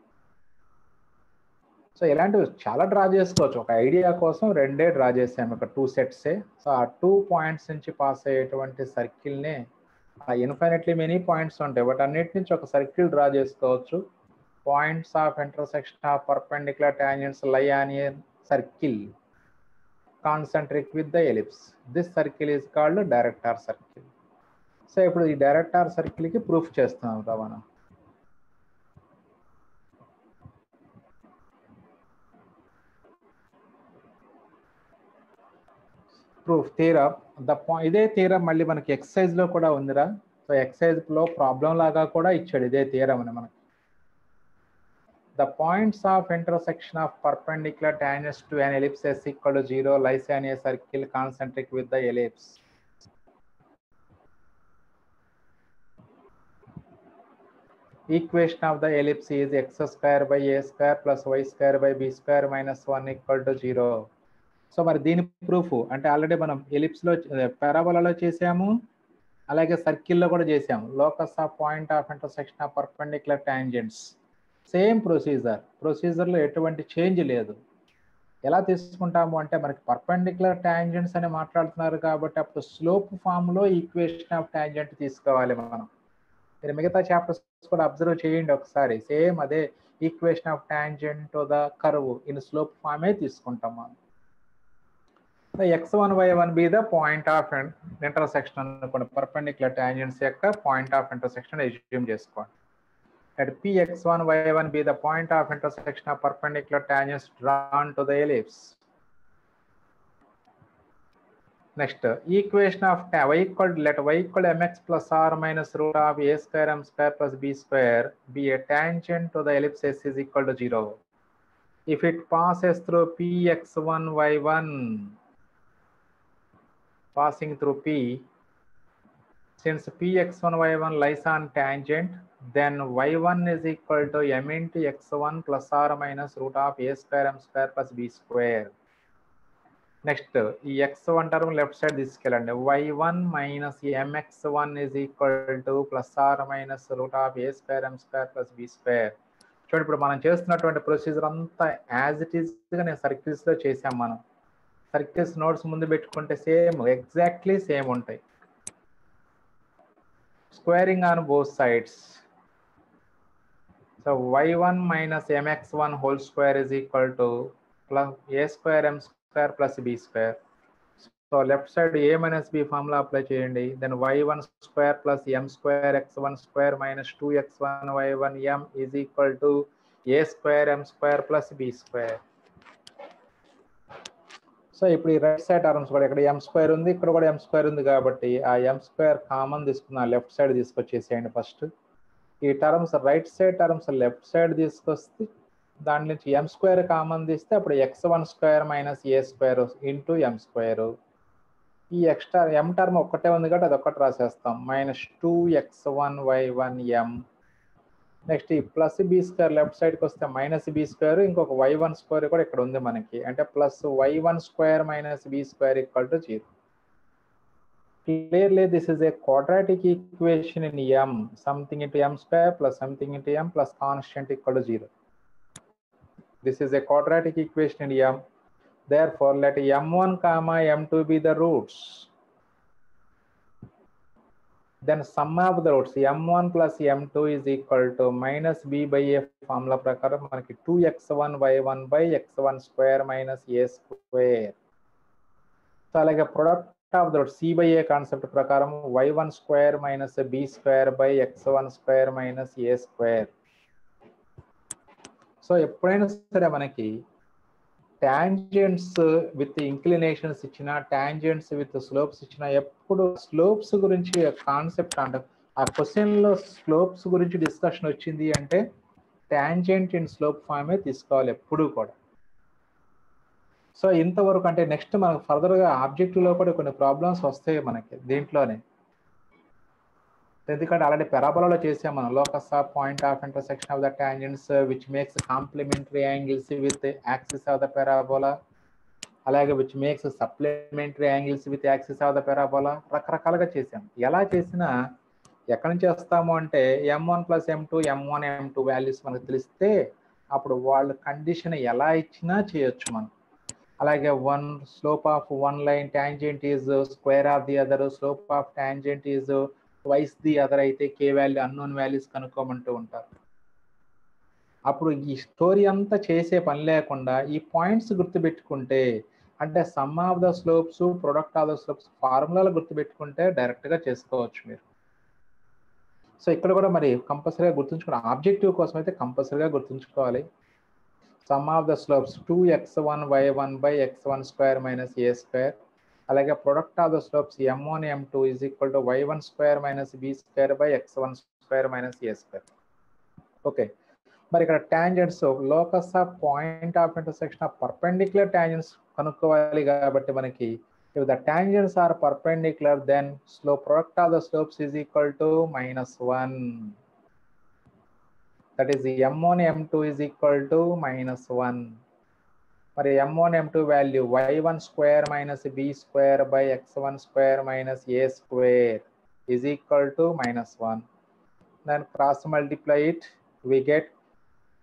సో ఇలాంటివి చాలా డ్రా చేసుకోవచ్చు. ఒక ఐడియా కోసం రెండే డ్రా చేసాము, ఇక్కడ 2 సెట్సే. సో ఆ 2 పాయింట్స్ నుంచి పాస్ అయ్యేటువంటి సర్కిల్నే, ఆ ఇన్ఫైనెట్లీ మెనీ పాయింట్స్ ఉంటాయి బట్ అన్నిటి నుంచి ఒక సర్కిల్ డ్రా చేసుకోవచ్చు. Points of intersection of perpendicular tangents lie on a circle concentric with the ellipse. This circle is called director circle. So ఇప్పుడు ఈ డైరెక్టర్ సర్కిల్కి ప్రూఫ్ చేస్తున్నాం కదా మనం. Proof theorem. ఇదే థీరం మళ్ళీ మనకి ఎక్సర్సైజ్ లో కూడా ఉందిరా. సో ఎక్సర్సైజ్ లో ప్రాబ్లం లాగా కూడా ఇచ్చాడు ఇదే థీరం అని మనకి. The points of intersection of perpendicular tangents to an ellipse s equal to 0 lies on a circle concentric with the ellipse. Equation of the ellipse is x square by a square plus y square by b square minus 1 equal to 0. So మరి దీని proof అంటే already మనం ఎలిప్స్లో పారాబోలాలో చేసాము, అలాగే సర్కిల్లో కూడా చేసాము. Locus of point of intersection of perpendicular tangents same ప్రొసీజర్లో ఎటువంటి చేంజ్ లేదు. ఎలా తీసుకుంటాము అంటే మనకి పర్పెండిక్యులర్ టాంజెంట్స్ అని మాట్లాడుతున్నారు కాబట్టి అప్పుడు స్లోప్ ఫామ్లో ఈక్వేషన్ ఆఫ్ టాంజెంట్ తీసుకోవాలి మనం. మీరు మిగతా చాప్టర్స్ కూడా అబ్జర్వ్ చేయండి ఒకసారి. సేమ్ అదే equation of tangent to the curve in slope ఫామే తీసుకుంటాం మనం. x1 y1 be the point of intersection అనుకోండి. పర్పెండిక్యులర్ టాంజెంట్స్ యొక్క పాయింట్ ఆఫ్ ఇంటర్సెక్షన్ అస్యూమ్ చేసుకోండి. Let px1 y1 be the point of intersection of perpendicular tangents drawn to the ellipse. Next, equation of y equal mx plus r minus root of a square m square plus b square be a tangent to the ellipse s is equal to 0 if it passes through px1 y1. Passing through P, since px1 y1 lies on tangent, then y1 is equal to m into x1 plus r minus root of a square m square plus b square. Next, ఈ x1 term left side తీసుకెళ్ళండి. y1 minus mx1 is equal to plus r minus root of a square m square plus b square. చూడండి ఇప్పుడు మనం చేస్తున్నటువంటి procedure అంతా as it ఈస్గా నేను సర్కిల్స్లో చేసాం మనం. సర్కిల్స్ నోట్స్ ముందు పెట్టుకుంటే సేమ్ ఎగ్జాక్ట్లీ సేమ్ ఉంటాయి. Squaring on both sides. So y1 minus mx1 whole square is equal to plus a square m square plus b square. So left side a minus b formula apply చేయండి. Then y1 square plus m square x1 square minus 2x1 y1 m is equal to a square m square plus b square. So ఇప్పుడు ఈ right side terms కూడా ఇక్కడ M square ఉంది, ఇక్కడ కూడా M square ఉంది కాబట్టి ఆ ఎం స్క్వేర్ కామన్ తీసుకున్న లెఫ్ట్ సైడ్ తీసుకొచ్చేసేయండి ఫస్ట్. ఈ terms right side terms left side తీసుకొస్తే దాని నుంచి ఎం స్క్వేర్ కామన్ తీస్తే అప్పుడు x1 square minus a square into M square. ఈ ఎక్స్ట్రా ఎం టర్మ్ ఒక్కటే ఉంది కాబట్టి అది ఒక్కటి రాసేస్తాం, -2x1y1m. నెక్స్ట్ ఈ ప్లస్ బి స్క్వేర్ లెఫ్ట్ సైడ్కి వస్తే మైనస్ బి స్క్వేర్, ఇంకొక y1 స్క్వేర్ కూడా ఇక్కడ ఉంది మనకి, అంటే plus y1 square minus b square equal to 0. Clearly, this is a quadratic equation in m. Something into m square plus something into m plus constant equal to 0. This is a quadratic equation in m. Therefore, let m1 comma m2 be the roots. Then sum of the roots m1 plus m2 is equal to minus b by a formula prakaram manaki 2x1 y1 by x1 square minus a square. So like a product of the c by a concept prakaram y1 square minus b square by x1 square minus a square. So ఎప్పుడైనా సరే మనకి tangents with inclinations ఇచ్చిన, tangents with slopes ఇచ్చిన, ఎప్పుడు slopes గురించి concept అంటే ఆ క్వశ్చన్లో స్లోప్స్ గురించి డిస్కషన్ వచ్చింది అంటే టాంజెంట్ ఇన్ స్లోప్ ఫామే తీసుకోవాలి ఎప్పుడు కూడా. సో ఇంతవరకు అంటే నెక్స్ట్ మనకు ఫర్దర్గా ఆబ్జెక్టివ్లో కూడా కొన్ని ప్రాబ్లమ్స్ వస్తాయి మనకి దీంట్లోనే, ఎందుకంటే ఆల్రెడీ పెరాబోలాలో చేసాం మనం. Locus of point of intersection of the tangents which makes complementary angles with axis of the parabola, అలాగే which makes supplementary angles with axis of the parabola, రకరకాలుగా చేసాం. ఎలా చేసినా ఎక్కడి నుంచి వస్తాము అంటే m1 plus m2 m1 m2 values మనకు తెలిస్తే అప్పుడు వాళ్ళు కండిషన్ ఎలా ఇచ్చినా చేయొచ్చు మనం. అలాగే one slope of one line tangent is square of the other, slope of tangent is twice the other అయితే కే వాల్యూ అన్నోన్ వాల్యూస్ కనుక్కోమంటూ ఉంటారు. అప్పుడు ఈ స్టోరీ అంతా చేసే పని లేకుండా ఈ పాయింట్స్ గుర్తుపెట్టుకుంటే అంటే sum of the slopes product of the slopes ఫార్ములాలు గుర్తుపెట్టుకుంటే డైరెక్ట్గా చేసుకోవచ్చు మీరు. సో ఇక్కడ కూడా మరి కంపల్సరీగా గుర్తుంచుకోవాలి, ఆబ్జెక్టివ్ కోసం అయితే కంపల్సరీగా గుర్తుంచుకోవాలి. Some of the slopes 2x1 y1 by x1 square minus a square, అలాగే product of the slopes m1 m2 is equal to y1 square minus b square by x1 square minus a square. Okay, మరి ఇక్కడ tangents locus of point of intersection of perpendicular tangents కనుక్కోవాలి కాబట్టి మనకి if the tangents are perpendicular then slope product of the slopes is equal to -1. That is m1 m2 is equal to -1. మరి m1 m2 value y1 square minus b square by x1 square minus a square is equal to -1. Then cross multiply it, we get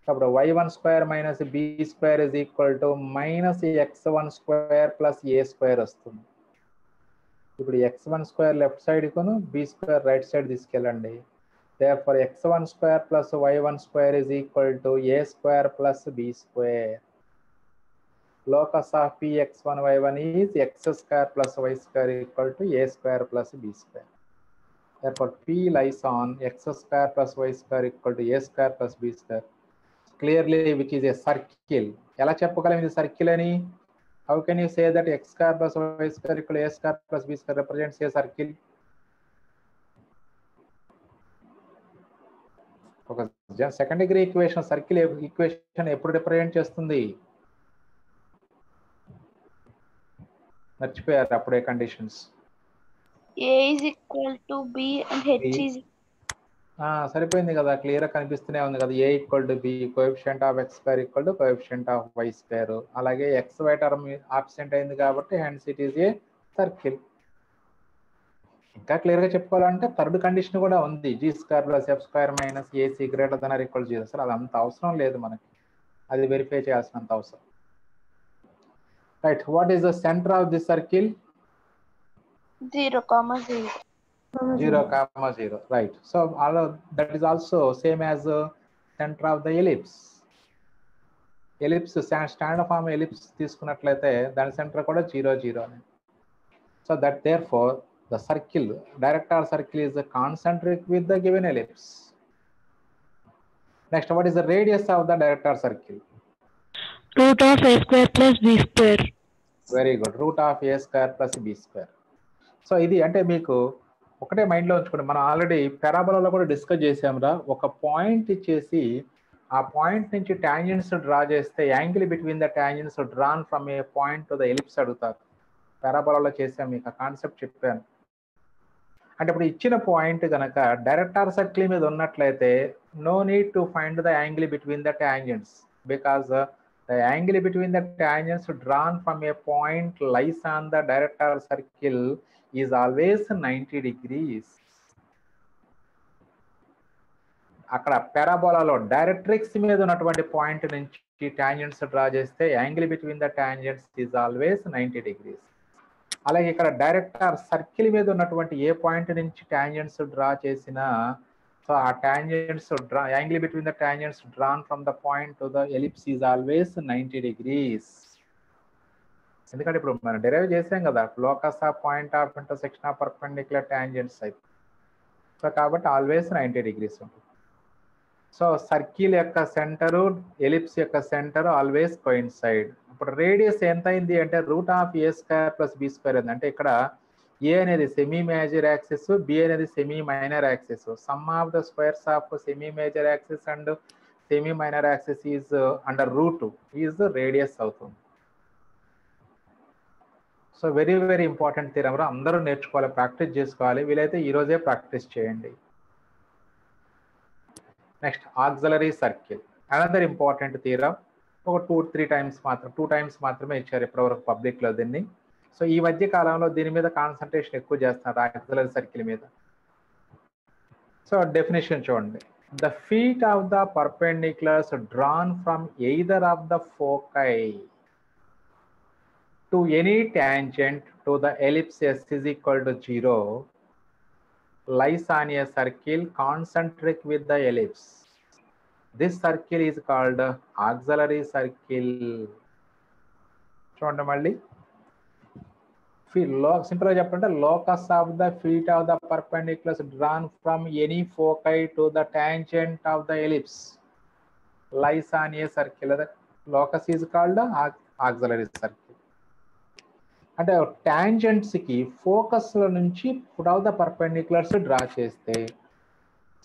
అప్పుడు y1 square minus b square is equal to minus x1 square plus a square వస్తుంది. ఇప్పుడు x1 square left side కొను b square right side తీసుకెళ్ళండి. Therefore x1 square plus y1 square is equal to a square plus b square. Locus of p x1 y1 is x square plus y square equal to a square plus b square. Therefore p lies on x square plus y square equal to a square plus b square. Clearly which is a circle. ఎలా చెప్పగలం ఇది circle అని? How can you say that x square plus y square equal to a square plus b square represents a circle? ఒక second degree equation circle equation ఎప్పుడు represent చేస్తుంది? మర్చిపోయారు అప్పుడే conditions. A is equal to B and H is సరిపోయింది కదా, clear గా కనిపిస్తూనే ఉంది కదా. A equal to b, coefficient of x square equal to coefficient of y square. అలాగే ఎక్స్ వై టర్మ్ ఆబ్సెంట్ అయింది కాబట్టి hence it is a circle. ఇంకా క్లియర్ గా చెప్పుకోవాలంటే థర్డ్ కండిషన్ కూడా ఉంది, g square plus f square minus a c greater than or equal 0. Sir అది అంత అవసరం లేదు మనకి, అది వెరిఫై చేయాల్సినంత అవసరం. Right, what is the centre of the circle? 0, 0, 0. Right. So that is also same as center of the ellipse. Ellipse standard form ellipse తీసుకున్నట్లయితే దాని సెంటర్ కూడా 0, 0. So that therefore the circle, director circle is concentric with the given ellipse. Next, what is the radius of the director circle? Root of a square plus b square. Very good. Root of a square plus b square. So ఇది అంటే మీకు ఒకటే మైండ్లో ఉంచుకోండి. మనం already పారాబోలాలో కూడా discuss చేసాంరా. ఒక point ఇచ్చేసి ఆ పాయింట్ నుంచి టాంజెంట్స్ డ్రా చేస్తే angle between the tangents drawn from a point to the ellipse అడుగుతారు. పారాబోలాలో చేసాం, మీకు ఆ కాన్సెప్ట్ చెప్పాను. అంటే ఇప్పుడు ఇచ్చిన పాయింట్ కనుక డైరెక్టర్ సర్కిల్ మీద ఉన్నట్లయితే no need to find the angle between the tangents because the angle between the tangents drawn from a point lies on the director circle is always 90 degrees. అక్కడ పారాబోలాలో directrix మీద ఉన్నటువంటి point నుంచి tangents draw చేస్తే angle between the tangents is always 90 degrees. అలాగే ఇక్కడ director circle మీద ఉన్నటువంటి ఏ పాయింట్ నుంచి టాంజెంట్స్ డ్రా చేసినా సో ఆ tangents draw angle between the tangents drawn from the point to the ellipse is always 90 degrees. ఎందుకంటే ఇప్పుడు మనం డెరైవ్ చేసాం కదా locus of point of intersection of perpendicular tangents అయితే. సో కాబట్టి ఆల్వేస్ 90 degrees ఉంటుంది. సో సర్కిల్ యొక్క సెంటరు ఎలిప్స్ యొక్క సెంటర్ ఆల్వేస్ కోయిన్సైడ్. ఇప్పుడు రేడియస్ ఎంత అయింది అంటే root of a square plus b square అయింది. అంటే ఇక్కడ ఏ అనేది సెమీ మేజర్ యాక్సిస్, బి అనేది semi minor axis. Sum of the squares of semi major axis and semi minor axis is under root is radius అవుతుంది. So very very important theorem రా, అందరూ నేర్చుకోవాలి, practice చేసుకోవాలి. వీలైతే ఈరోజే practice చేయండి. Next auxiliary circle, another important theorem. ఒక 2-3 times మాత్రం 2 టైమ్స్ మాత్రమే ఇచ్చారు ఇప్పటివరకు పబ్లిక్లో దీన్ని. సో ఈ మధ్య కాలంలో దీని మీద కాన్సన్ట్రేషన్ ఎక్కువ చేస్తున్నారు ఆక్సిలరీ సర్కిల్ మీద. సో డెఫినేషన్ చూడండి. The feet of the perpendiculars drawn from either of the foci to any tangent to the ellipse S is equal to 0 lies on a circle concentric with the ellipse. This circle is called auxiliary circle. చూడండి మళ్ళీ simple గా చెప్పంటే locus of the feet of the perpendiculars drawn from any foci to the tangent of the ellipse lies on a circle. The locus is called auxiliary circle. అంటే tangents కి focus లో నుంచి foot of the perpendiculars draw చేస్తే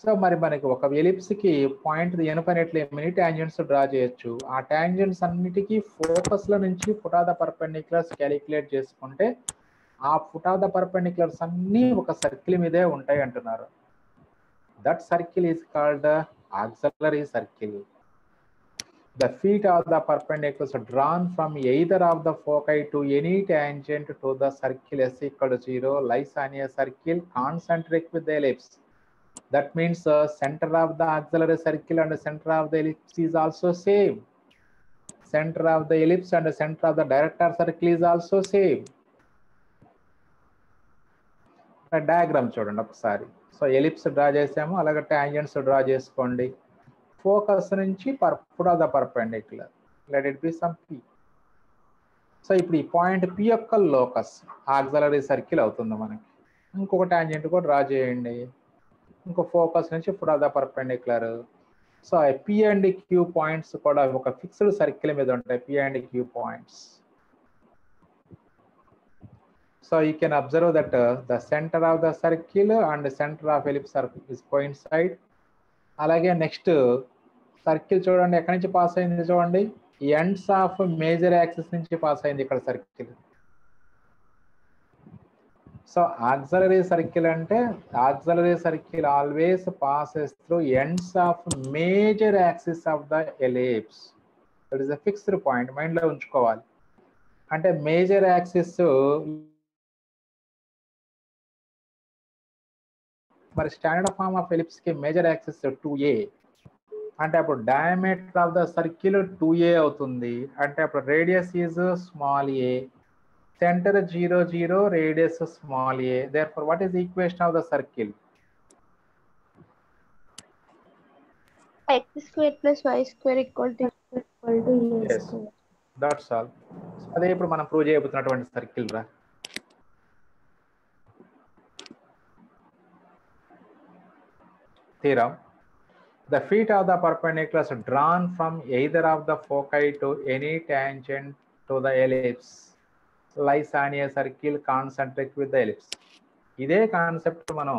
so మరి మనకి ఒక ellipse కి point ఎనుపనట్లు ఎన్ని టాంజెంట్స్ డ్రా చేయొచ్చు. ఆ టాంజెంట్స్ అన్నిటికీ ఫోకస్ లో నుంచి foot of the perpendiculars calculate చేసుకుంటే ఆ ఫుట్ ఆఫ్ ద పర్పెండిక్యులర్స్ అన్ని ఒక సర్కిల్ మీదే ఉంటాయి అంటున్నారు. That circle is called auxiliary circle. The feet of the perpendiculars are drawn from either of the foci to any tangent to the circle S equal to 0 lies on a circle concentric with the ellipse. That means the center of the auxiliary circle and the center of the ellipse is also same. Center of the ellipse and the center of the director circle is also same. Diagram చూడండి ఒకసారి. So ellipse draw చేసాము, అలాగే tangents draw చేసుకోండి. Focus నుంచి foot of the perpendicular let it be some P. So ఇప్పుడు ఈ point P యొక్క locus auxiliary circle అవుతుంది మనకి. ఇంకొక టాంజెంట్ కూడా డ్రా చేయండి, ఇంకో ఫోకస్ నుంచి foot of the perpendicular. So p and q points కూడా ఒక ఫిక్స్డ్ సర్కిల్ మీద ఉంటాయి, p and q points. So you can observe that the centre of the circle and centre of ellipse is coincide. అలాగే next circle చూడండి ఎక్కడి నుంచి pass అయింది చూడండి, ఎండ్స్ ఆఫ్ మేజర్ యాక్సిస్ నుంచి పాస్ అయింది ఇక్కడ సర్కిల్. సో ఆక్సిలరీ సర్కిల్ అంటే auxiliary circle always passes through ends of major axis of the ellipse. That is a fixed point, mind లో ఉంచుకోవాలి. అంటే మేజర్ యాక్సిస్ మరి స్టాండర్డ్ ఫార్మ్ ఆఫ్ ఎలిప్స్ కి major axis 2a అంటే అప్పుడు diameter of the circle 2a అవుతుంది. అంటే అప్పుడు radius is small a, centre 0 0, radius small a. therefore what is the equation of the circle? X square plus y square equal to a yes square. that's all. అదే ఇప్పుడు మనం prove చేయబోతున్నటువంటి circle రా. Theorem. The feet of the perpendiculars drawn from either of the foci to any tangent to the ellipse lies on a circle concentric with the ellipse. ఇదే concept మనం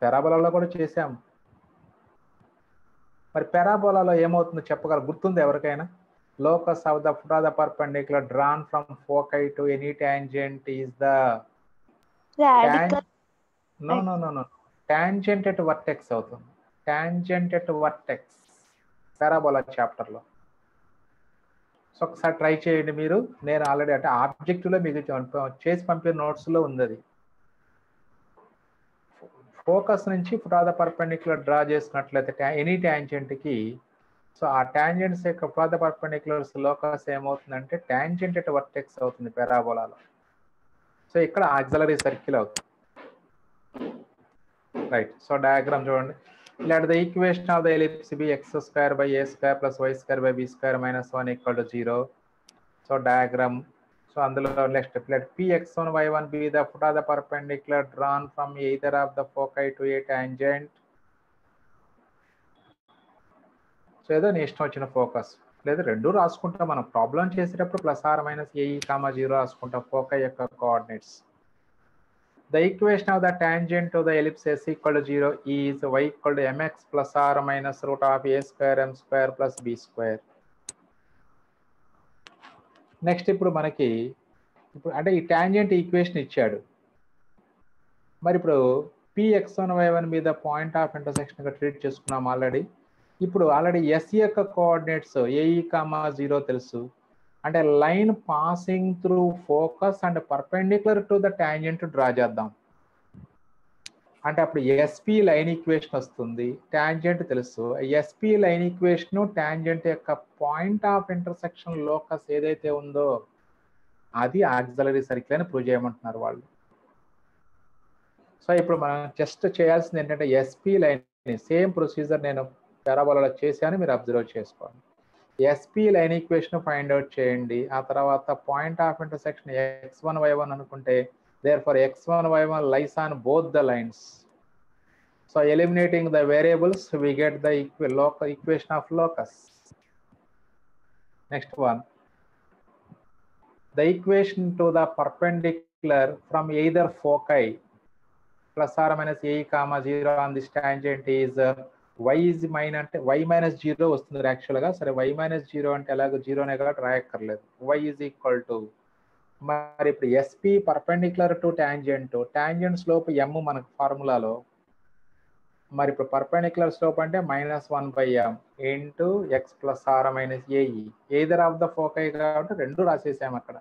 పారాబోలాలో కూడా చేసాము. మరి పారాబోలాలో ఏమవుతుందో చెప్పగల గుర్తుంది ఎవరికైనా? Locus of the foot of the perpendicular drawn from foci to any tangent is the Radical. No. Tangent at vertex అవుతుంది. Tangent at vertex parabola chapter లో. సో ఒకసారి ట్రై చేయండి మీరు. నేను ఆల్రెడీ అంటే ఆబ్జెక్టివ్ లో మీకు చేసి పంపిన నోట్స్ లో ఉంది అది. ఫోకస్ నుంచి foot of the perpendicular draw చేసుకున్నట్లయితే ఎనీ ట్యాంజెంట్ కి, సో ఆ ట్యాంజెంట్స్ యొక్క foot of the perpendiculars locus ఏమవుతుందంటే ట్యాంజెంట్ ఎట్ వర్టెక్స్ అవుతుంది పారాబోలాలో. సో ఇక్కడ ఆక్సిలరీ సర్కిల్ అవుతుంది. రైట్. సో డయాగ్రామ్ చూడండి. Let the equation of the ellipse be x square by a square plus y square by b square minus 1 equal to 0. So diagram. So అందులో let px1 y1 be the foot of the perpendicular drawn from either of the foci to a tangent. So ఏదో నీ ఇష్టం వచ్చిన focus లేదా రెండు రాసుకుంటాం మనం. Problem చేసేటప్పుడు plus or minus a comma 0 రాసుకుంటాం ఫోకై యొక్క coordinates. The equation of the tangent to the ellipse s equal to 0 is y equal to mx plus r minus root of a square m square plus b square. Next ఇప్పుడు మనకి అంటే ఈ tangent equation ఇచ్చాడు. మరి ఇప్పుడు px1 y1 మీద point of intersection గా treat చేసుకున్నాం ఆల్రెడీ. ఇప్పుడు ఆల్రెడీ s యొక్క కోఆర్డినేట్స్ ఏ కామా 0 తెలుసు. అంటే line passing through focus and perpendicular to the tangent draw చేద్దాం. అంటే అప్పుడు ఎస్పి లైన్ ఈక్వేషన్ వస్తుంది, టాంజెంట్ తెలుసు. ఎస్పి లైన్ ఈక్వేషన్ టాంజెంట్ యొక్క పాయింట్ ఆఫ్ ఇంటర్సెక్షన్ లోకస్ ఏదైతే ఉందో అది ఆక్సిలరీ సర్కిల్ అని ప్రూవ్ చేయమంటున్నారు వాళ్ళు. సో ఇప్పుడు మనం జస్ట్ చేయాల్సింది ఏంటంటే ఎస్పి లైన్ సేమ్ ప్రొసీజర్ నేను పారాబోలాలో చేశాను, మీరు అబ్జర్వ్ చేసుకోండి. SP line equation find out చేయండి. ఆ తర్వాత point of intersection x1 y1 అనుకుంటే therefore x1 y1 lies on both the lines. So eliminating the variables we get the equation of locus. Next one, the equation to the perpendicular from either foci plus or minus a comma 0 on this tangent is y is minus అంటే y minus 0 వస్తుంది యాక్చువల్గా. సరే y minus 0 అంటే ఎలాగో 0 నే కాబట్టి రాయక్కర్లేదు. y is equal to, మరి ఇప్పుడు SP perpendicular to tangent, tangent slope m మనకు ఫార్ములాలో. మరి ఇప్పుడు పర్పెండిక్యులర్ స్లోప్ అంటే -1/m into x plus or minus a e. Either of the foci కాబట్టి రెండు రాసేసాము అక్కడ.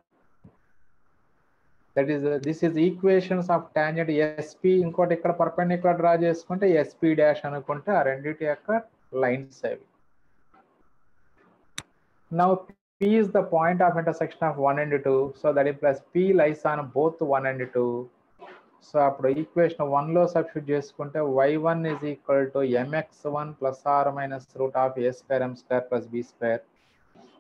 That is this is equations of tangent SP. ఇంకోటి ఇక్కడ పర్పెండిక్యులర్ డ్రా చేసుకుంటే ఎస్పి డాష్ అనుకుంటే ఆ రెండింటి యొక్క లైన్స్ అవి. Now P is the point of intersection of 1 and 2. So that implies P lies on both 1 and 2. So after equation 1 లో substitute చేసుకుంటే y1 is equal to mx1 plus r minus root of a square m square plus b square.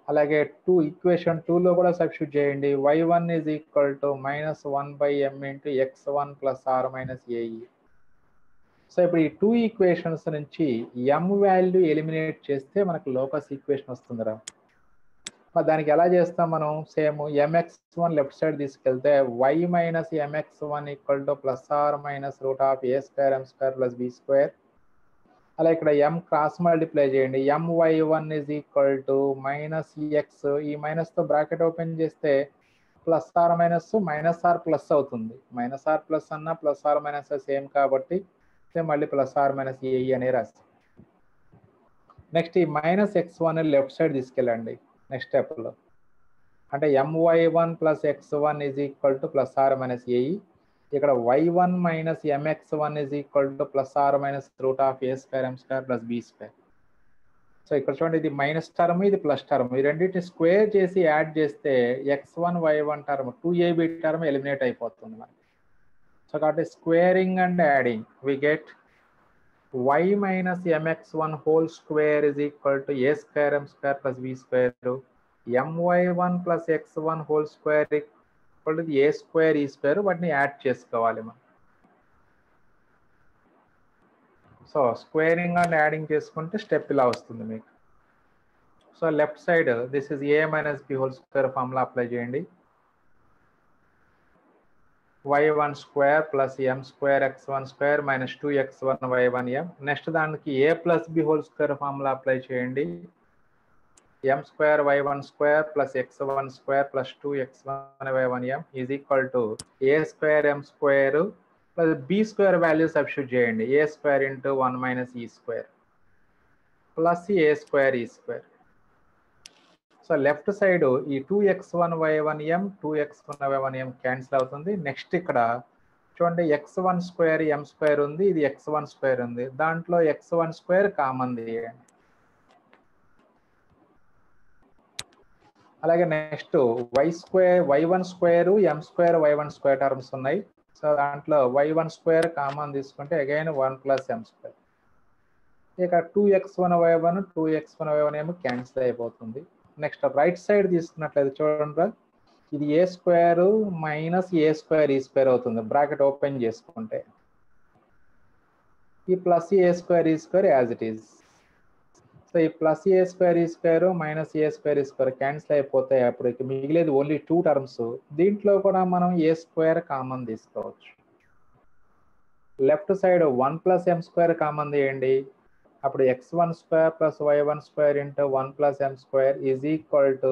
అలాగే equation 2 లో కూడా substitute చేయండి. y1 is equal to -1/m into x1 plus r minus ae. So ఇప్పుడు ఈ 2 equations నుంచి m value eliminate చేస్తే మనకు locus equation వస్తుందిరా. మరి దానికి ఎలా చేస్తాం మనం? సేమ్ mx1 లెఫ్ట్ సైడ్ తీసుకెళ్తే y minus mx1 equal to plus or minus root of a square m square plus b square. అలా ఇక్కడ m క్రాస్ మల్టిప్లై చేయండి. my1 is equal to minus x, ఈ మైనస్ తో bracket open చేస్తే plus or minus minus or plus అవుతుంది. Minus or plus అన్న plus or minus same కాబట్టి మళ్ళీ ప్లస్ ఆర్ మైనస్ ఏ అనే రాసి. నెక్స్ట్ ఈ -x1 లెఫ్ట్ సైడ్ తీసుకెళ్ళండి నెక్స్ట్ స్టెప్ లో. అంటే my1 plus x1 is equal to plus r minus ae. ఇక్కడ y1 minus mx1 is equal to plus r minus root of a square m square plus b square. So ఇక్కడ చూడండి, ఇది minus term, ఇది plus term, ఈ రెండింటిని square చేసి add చేస్తే x1 y1 term 2ab term eliminate అయిపోతుంది మనకి. సో కాబట్టి squaring and adding we get y minus mx1 whole square is equal to a square m square plus b square. my1 plus x1 whole square equal to a square e square. వాటిని add చేసుకోవాలి మనం. So squaring and adding చేసుకుంటే step ఇలా వస్తుంది మీకు. So left side this is a minus b whole square formula apply చేయండి. y1 square plus m square x1 square minus 2x1 y1 m. Next దానికి a plus b whole square formula apply చేయండి. m square y1 square plus x1 square plus 2x1 y1 m is equal to a square m square plus b square value substitute చేయండి. a square into 1 minus e square plus a square e square. So left side ఈ 2x1 y1 m 2x1 y1 m cancel అవుతుంది. Next ఇక్కడ చూడండి x1 square m square ఉంది, ఇది x1 square ఉంది, దాంట్లో x1 square common తీయండి. అలాగే next y square y1 square m square y1 square terms ఉన్నాయి. సో దాంట్లో y1 స్క్వేర్ కామన్ తీసుకుంటే అగైన్ 1 ప్లస్ m స్క్వేర్. ఇక 2x1 y1 2x1 y1 m cancel అయిపోతుంది. నెక్స్ట్ రైట్ సైడ్ తీసుకున్నట్లయితే చూడండి, ఇది ఏ స్క్వేర్ మైనస్ ఏ స్క్వేర్ ఈ square అవుతుంది, బ్రాకెట్ ఓపెన్ చేసుకుంటే. ఈ ప్లస్ ఏ స్క్వేర్ ఈ square as it is. So ఈ ప్లస్ ఏ స్క్వేర్ ఈ స్క్వేర్ మైనస్ ఏ స్క్వేర్ ఈ స్క్వేర్ క్యాన్సిల్ అయిపోతాయి. అప్పుడు మిగిలేదు ఓన్లీ 2 టర్మ్స్. దీంట్లో కూడా మనం ఏ స్క్వేర్ కామన్ తీసుకోవచ్చు. Left side 1 plus m square common తీయండి. అప్పుడు x1 square plus y1 square into 1 plus m square is equal to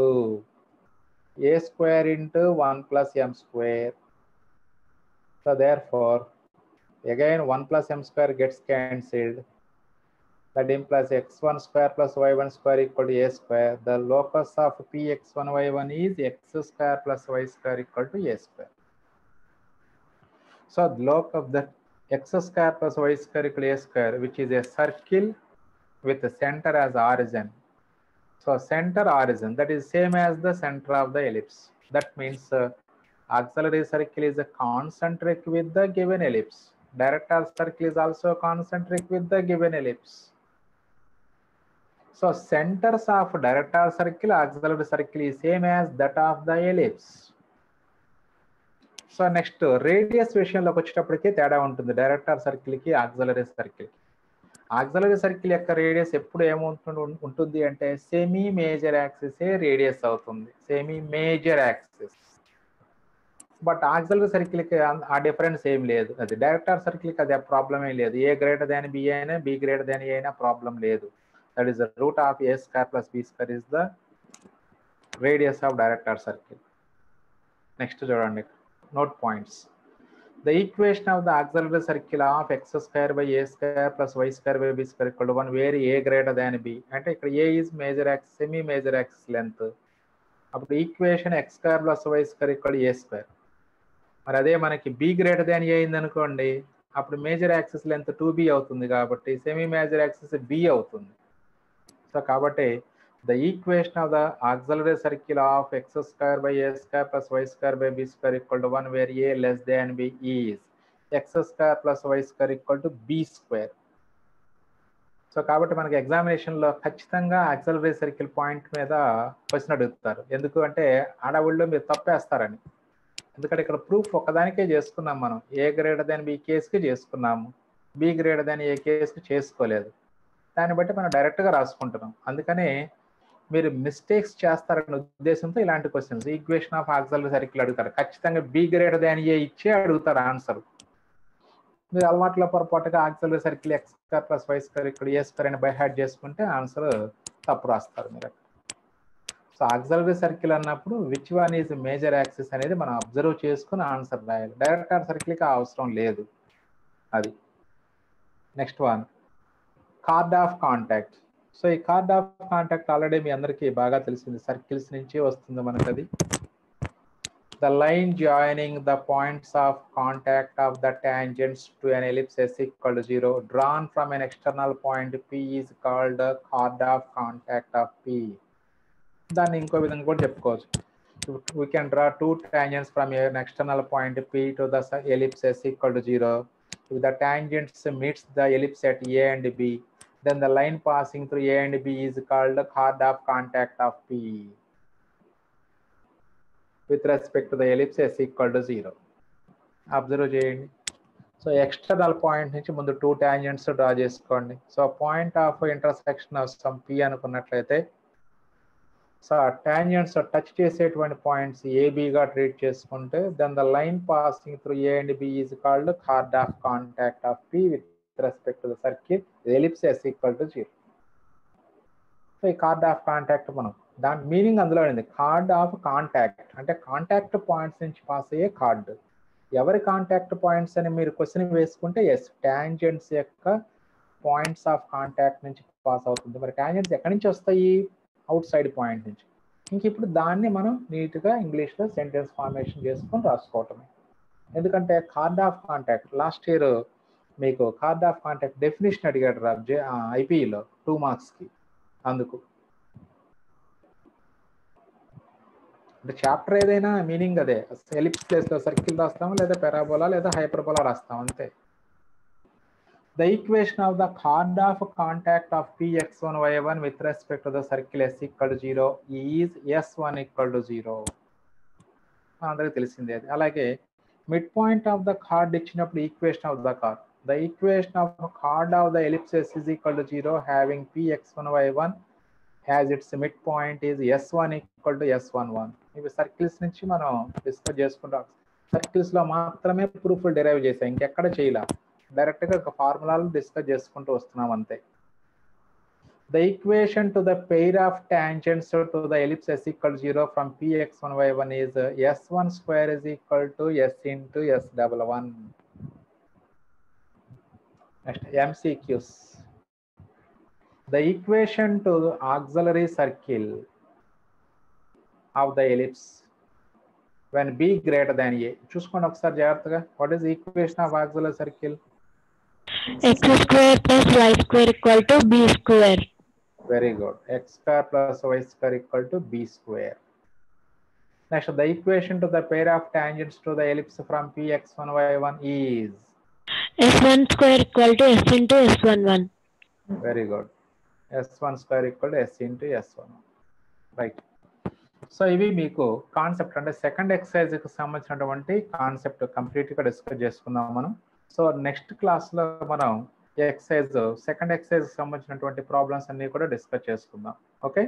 a square into 1 plus m square. So therefore again 1 plus m square gets cancelled. That implies x1 square plus y1 square equal to a square. The locus of px1 y1 is x square plus y square equal to a square. So the locus of the x square plus y square equal a square, which is a circle with the center as origin. So center origin, that is same as the center of the ellipse. That means auxiliary circle is a concentric with the given ellipse. Director circle is also concentric with the given ellipse. So centers of director circle, auxiliary circle is same as that of the ellipse. So next radius విషయంలోకి వచ్చేటప్పటికి తేడా ఉంటుంది director సర్కిల్కి ఆక్సిలరీ సర్కిల్కి. Auxiliary circle యొక్క radius ఎప్పుడు ఏమవుతుంది అంటే సెమీ మేజర్ యాక్సిసే రేడియస్ అవుతుంది, semi major axis. But auxiliary సర్కిల్కి ఆ డిఫరెన్స్ ఏం లేదు. అది డైరెక్టర్ సర్కిల్కి అది ప్రాబ్లం ఏం లేదు. ఏ గ్రేటర్ దాన్ బి అయినా బి గ్రేటర్ దాన్ ఏ అయినా ప్రాబ్లం లేదు. That is the root of a square plus b square is the radius of director circle. Next చూడండి, note points. The equation of the auxiliary circle of x square by a square plus y square by b square equal to 1 where a greater than b. అంటే ఇక్కడ a is major axis, semi major axis length. అప్పుడు equation x square plus y square equal to a square. మరి అదే మనకి b greater than a అయింది అనుకోండి, అప్పుడు major axis length 2b అవుతుంది కాబట్టి సెమీ మేజర్ యాక్సిస్ b అవుతుంది. సో కాబట్టి the equation of the auxiliary circle of x square by a square plus y square by b square equal to 1 where a less than b is x square plus y square equal to b square. So కాబట్టి మనకి ఎగ్జామినేషన్లో ఖచ్చితంగా auxiliary circle point మీద question అడుగుతారు. ఎందుకు అంటే ఆడవాళ్ళు మీరు తప్పేస్తారని. ఎందుకంటే ఇక్కడ ప్రూఫ్ ఒకదానికే చేసుకున్నాం మనం, ఏ గ్రేటర్ దాన్ బి కేసుకి చేసుకున్నాము, బి గ్రేటర్ దాన్ ఏ కేసుకి చేసుకోలేదు. దాన్ని బట్టి మనం డైరెక్ట్గా రాసుకుంటున్నాం. అందుకని మీరు మిస్టేక్స్ చేస్తారనే ఉద్దేశంతో ఇలాంటి questions equation of auxiliary circle అడుగుతారు. ఖచ్చితంగా బి గ్రేటర్ దాన్ ఏ ఇచ్చే అడుగుతారు ఆన్సర్. మీరు అలవాట్లో పొరపాటుగా auxiliary circle x square plus y square ఇక్కడ ఏ స్క్వేర్ అని బై హార్ట్ చేసుకుంటే ఆన్సర్ తప్పు రాస్తారు మీరు. సో ఆక్సిలరీ సర్కిల్ అన్నప్పుడు which one is major axis అనేది మనం అబ్జర్వ్ చేసుకుని ఆన్సర్ రాయాలి. డైరెక్టర్ సర్కిల్కి అవసరం లేదు అది. Next one, card of contact. So ఈ కార్డ్ ఆఫ్ కాంటాక్ట్ ఆల్రెడీ మీ అందరికీ బాగా తెలిసింది, సర్కిల్స్ నుంచి వస్తుంది మనకు అది. The line joining the points of contact of the tangents to an ellipse s equal to 0 drawn from an external point p is called the chord of contact of p. దాన్ని ఇంకో విధంగా కూడా చెప్పుకోవచ్చు. We can draw two tangents from an external point p to the ellipse s equal to 0. If the tangents meets the ellipse at a and b, then the line passing through a and b is called the chord of contact of p with respect to the ellipse s equal to 0. Observe చేయండి. So external point నుంచి ముందు 2 tangents draw చేసుకోండి. So point of intersection of some p అనుకున్నట్లయితే so ఆ tangents touch చేసేటువంటి points ఏబిగా treat చేసుకుంటే then the line passing through a and b is called chord of contact of p with respect to the circle ellipse s equal to 0. So ఈ chord of contact మనం దాని meaning అందులో ఉంది. Chord of contact అంటే contact points నుంచి pass అయ్యే card. ఎవరి contact points అని మీరు క్వశ్చన్ వేసుకుంటే ఎస్ టాంజెంట్స్ యొక్క పాయింట్స్ ఆఫ్ కాంటాక్ట్ నుంచి పాస్ అవుతుంది. మరి టాంజెంట్స్ ఎక్కడి నుంచి వస్తాయి? అవుట్ సైడ్ పాయింట్ నుంచి. ఇంక ఇప్పుడు దాన్ని మనం నీట్గా ఇంగ్లీష్లో సెంటెన్స్ ఫార్మేషన్ చేసుకొని రాసుకోవటమే. ఎందుకంటే card of contact last year మీకు కార్డ్ ఆఫ్ కాంటాక్ట్ డెఫినేషన్ అడిగాడు రా ఐపీఈలో 2 మార్క్స్కి. అందుకు అంటే చాప్టర్ ఏదైనా మీనింగ్ అదే. ఎలిప్స్ ప్లేస్లో సర్కిల్ రాస్తాము, లేదా పెరాబోలా లేదా హైపర్బోలా రాస్తాం అంతే. The equation of the chord of contact of Px1 y1 with respect to the circle s equal to 0 is s1 equal to 0. అందరికి తెలిసిందే అది. అలాగే mid point of the chord ఇచ్చినప్పుడు equation of the chord. The equation of chord of the ellipse s is equal to 0 having Px1 y1 as its midpoint is s1 equal to s11. ఇవి circles నుంచి మనం discuss చేసుకుంటాం. Circles లో మాత్రమే proof derive చేసాం, ఇంకెక్కడ చేయలే. Direct గా ఒక ఫార్ములాలు డిస్కస్ చేసుకుంటూ వస్తున్నాం అంతే. The equation to the pair of tangents to the ellipse s equal to 0 from px1 y1 is s1 square is equal to s into s11. Next MCQs. The equation to the auxiliary circle of the ellipse when b greater than a. చూసుకోండి ఒకసారి జాగ్రత్తగా. What is equation of auxiliary circle? x square plus y square equal to b square. Very good. X square plus y square equal to b square. Next, the equation to the pair of tangents to the ellipse from px1 y1 is s1 square equal to s into s11. very good. s1 square equal to s into s11. Right. So ఇవి మీకు concept అంటే second ఎక్సర్సైజ్కి సంబంధించినటువంటి concept కంప్లీట్గా discuss చేసుకుందాం మనం. So next క్లాస్లో మనం exercise second ఎక్సర్సైజ్కి సంబంధించినటువంటి ప్రాబ్లమ్స్ అన్ని కూడా డిస్కస్ చేసుకుందాం. ఓకే.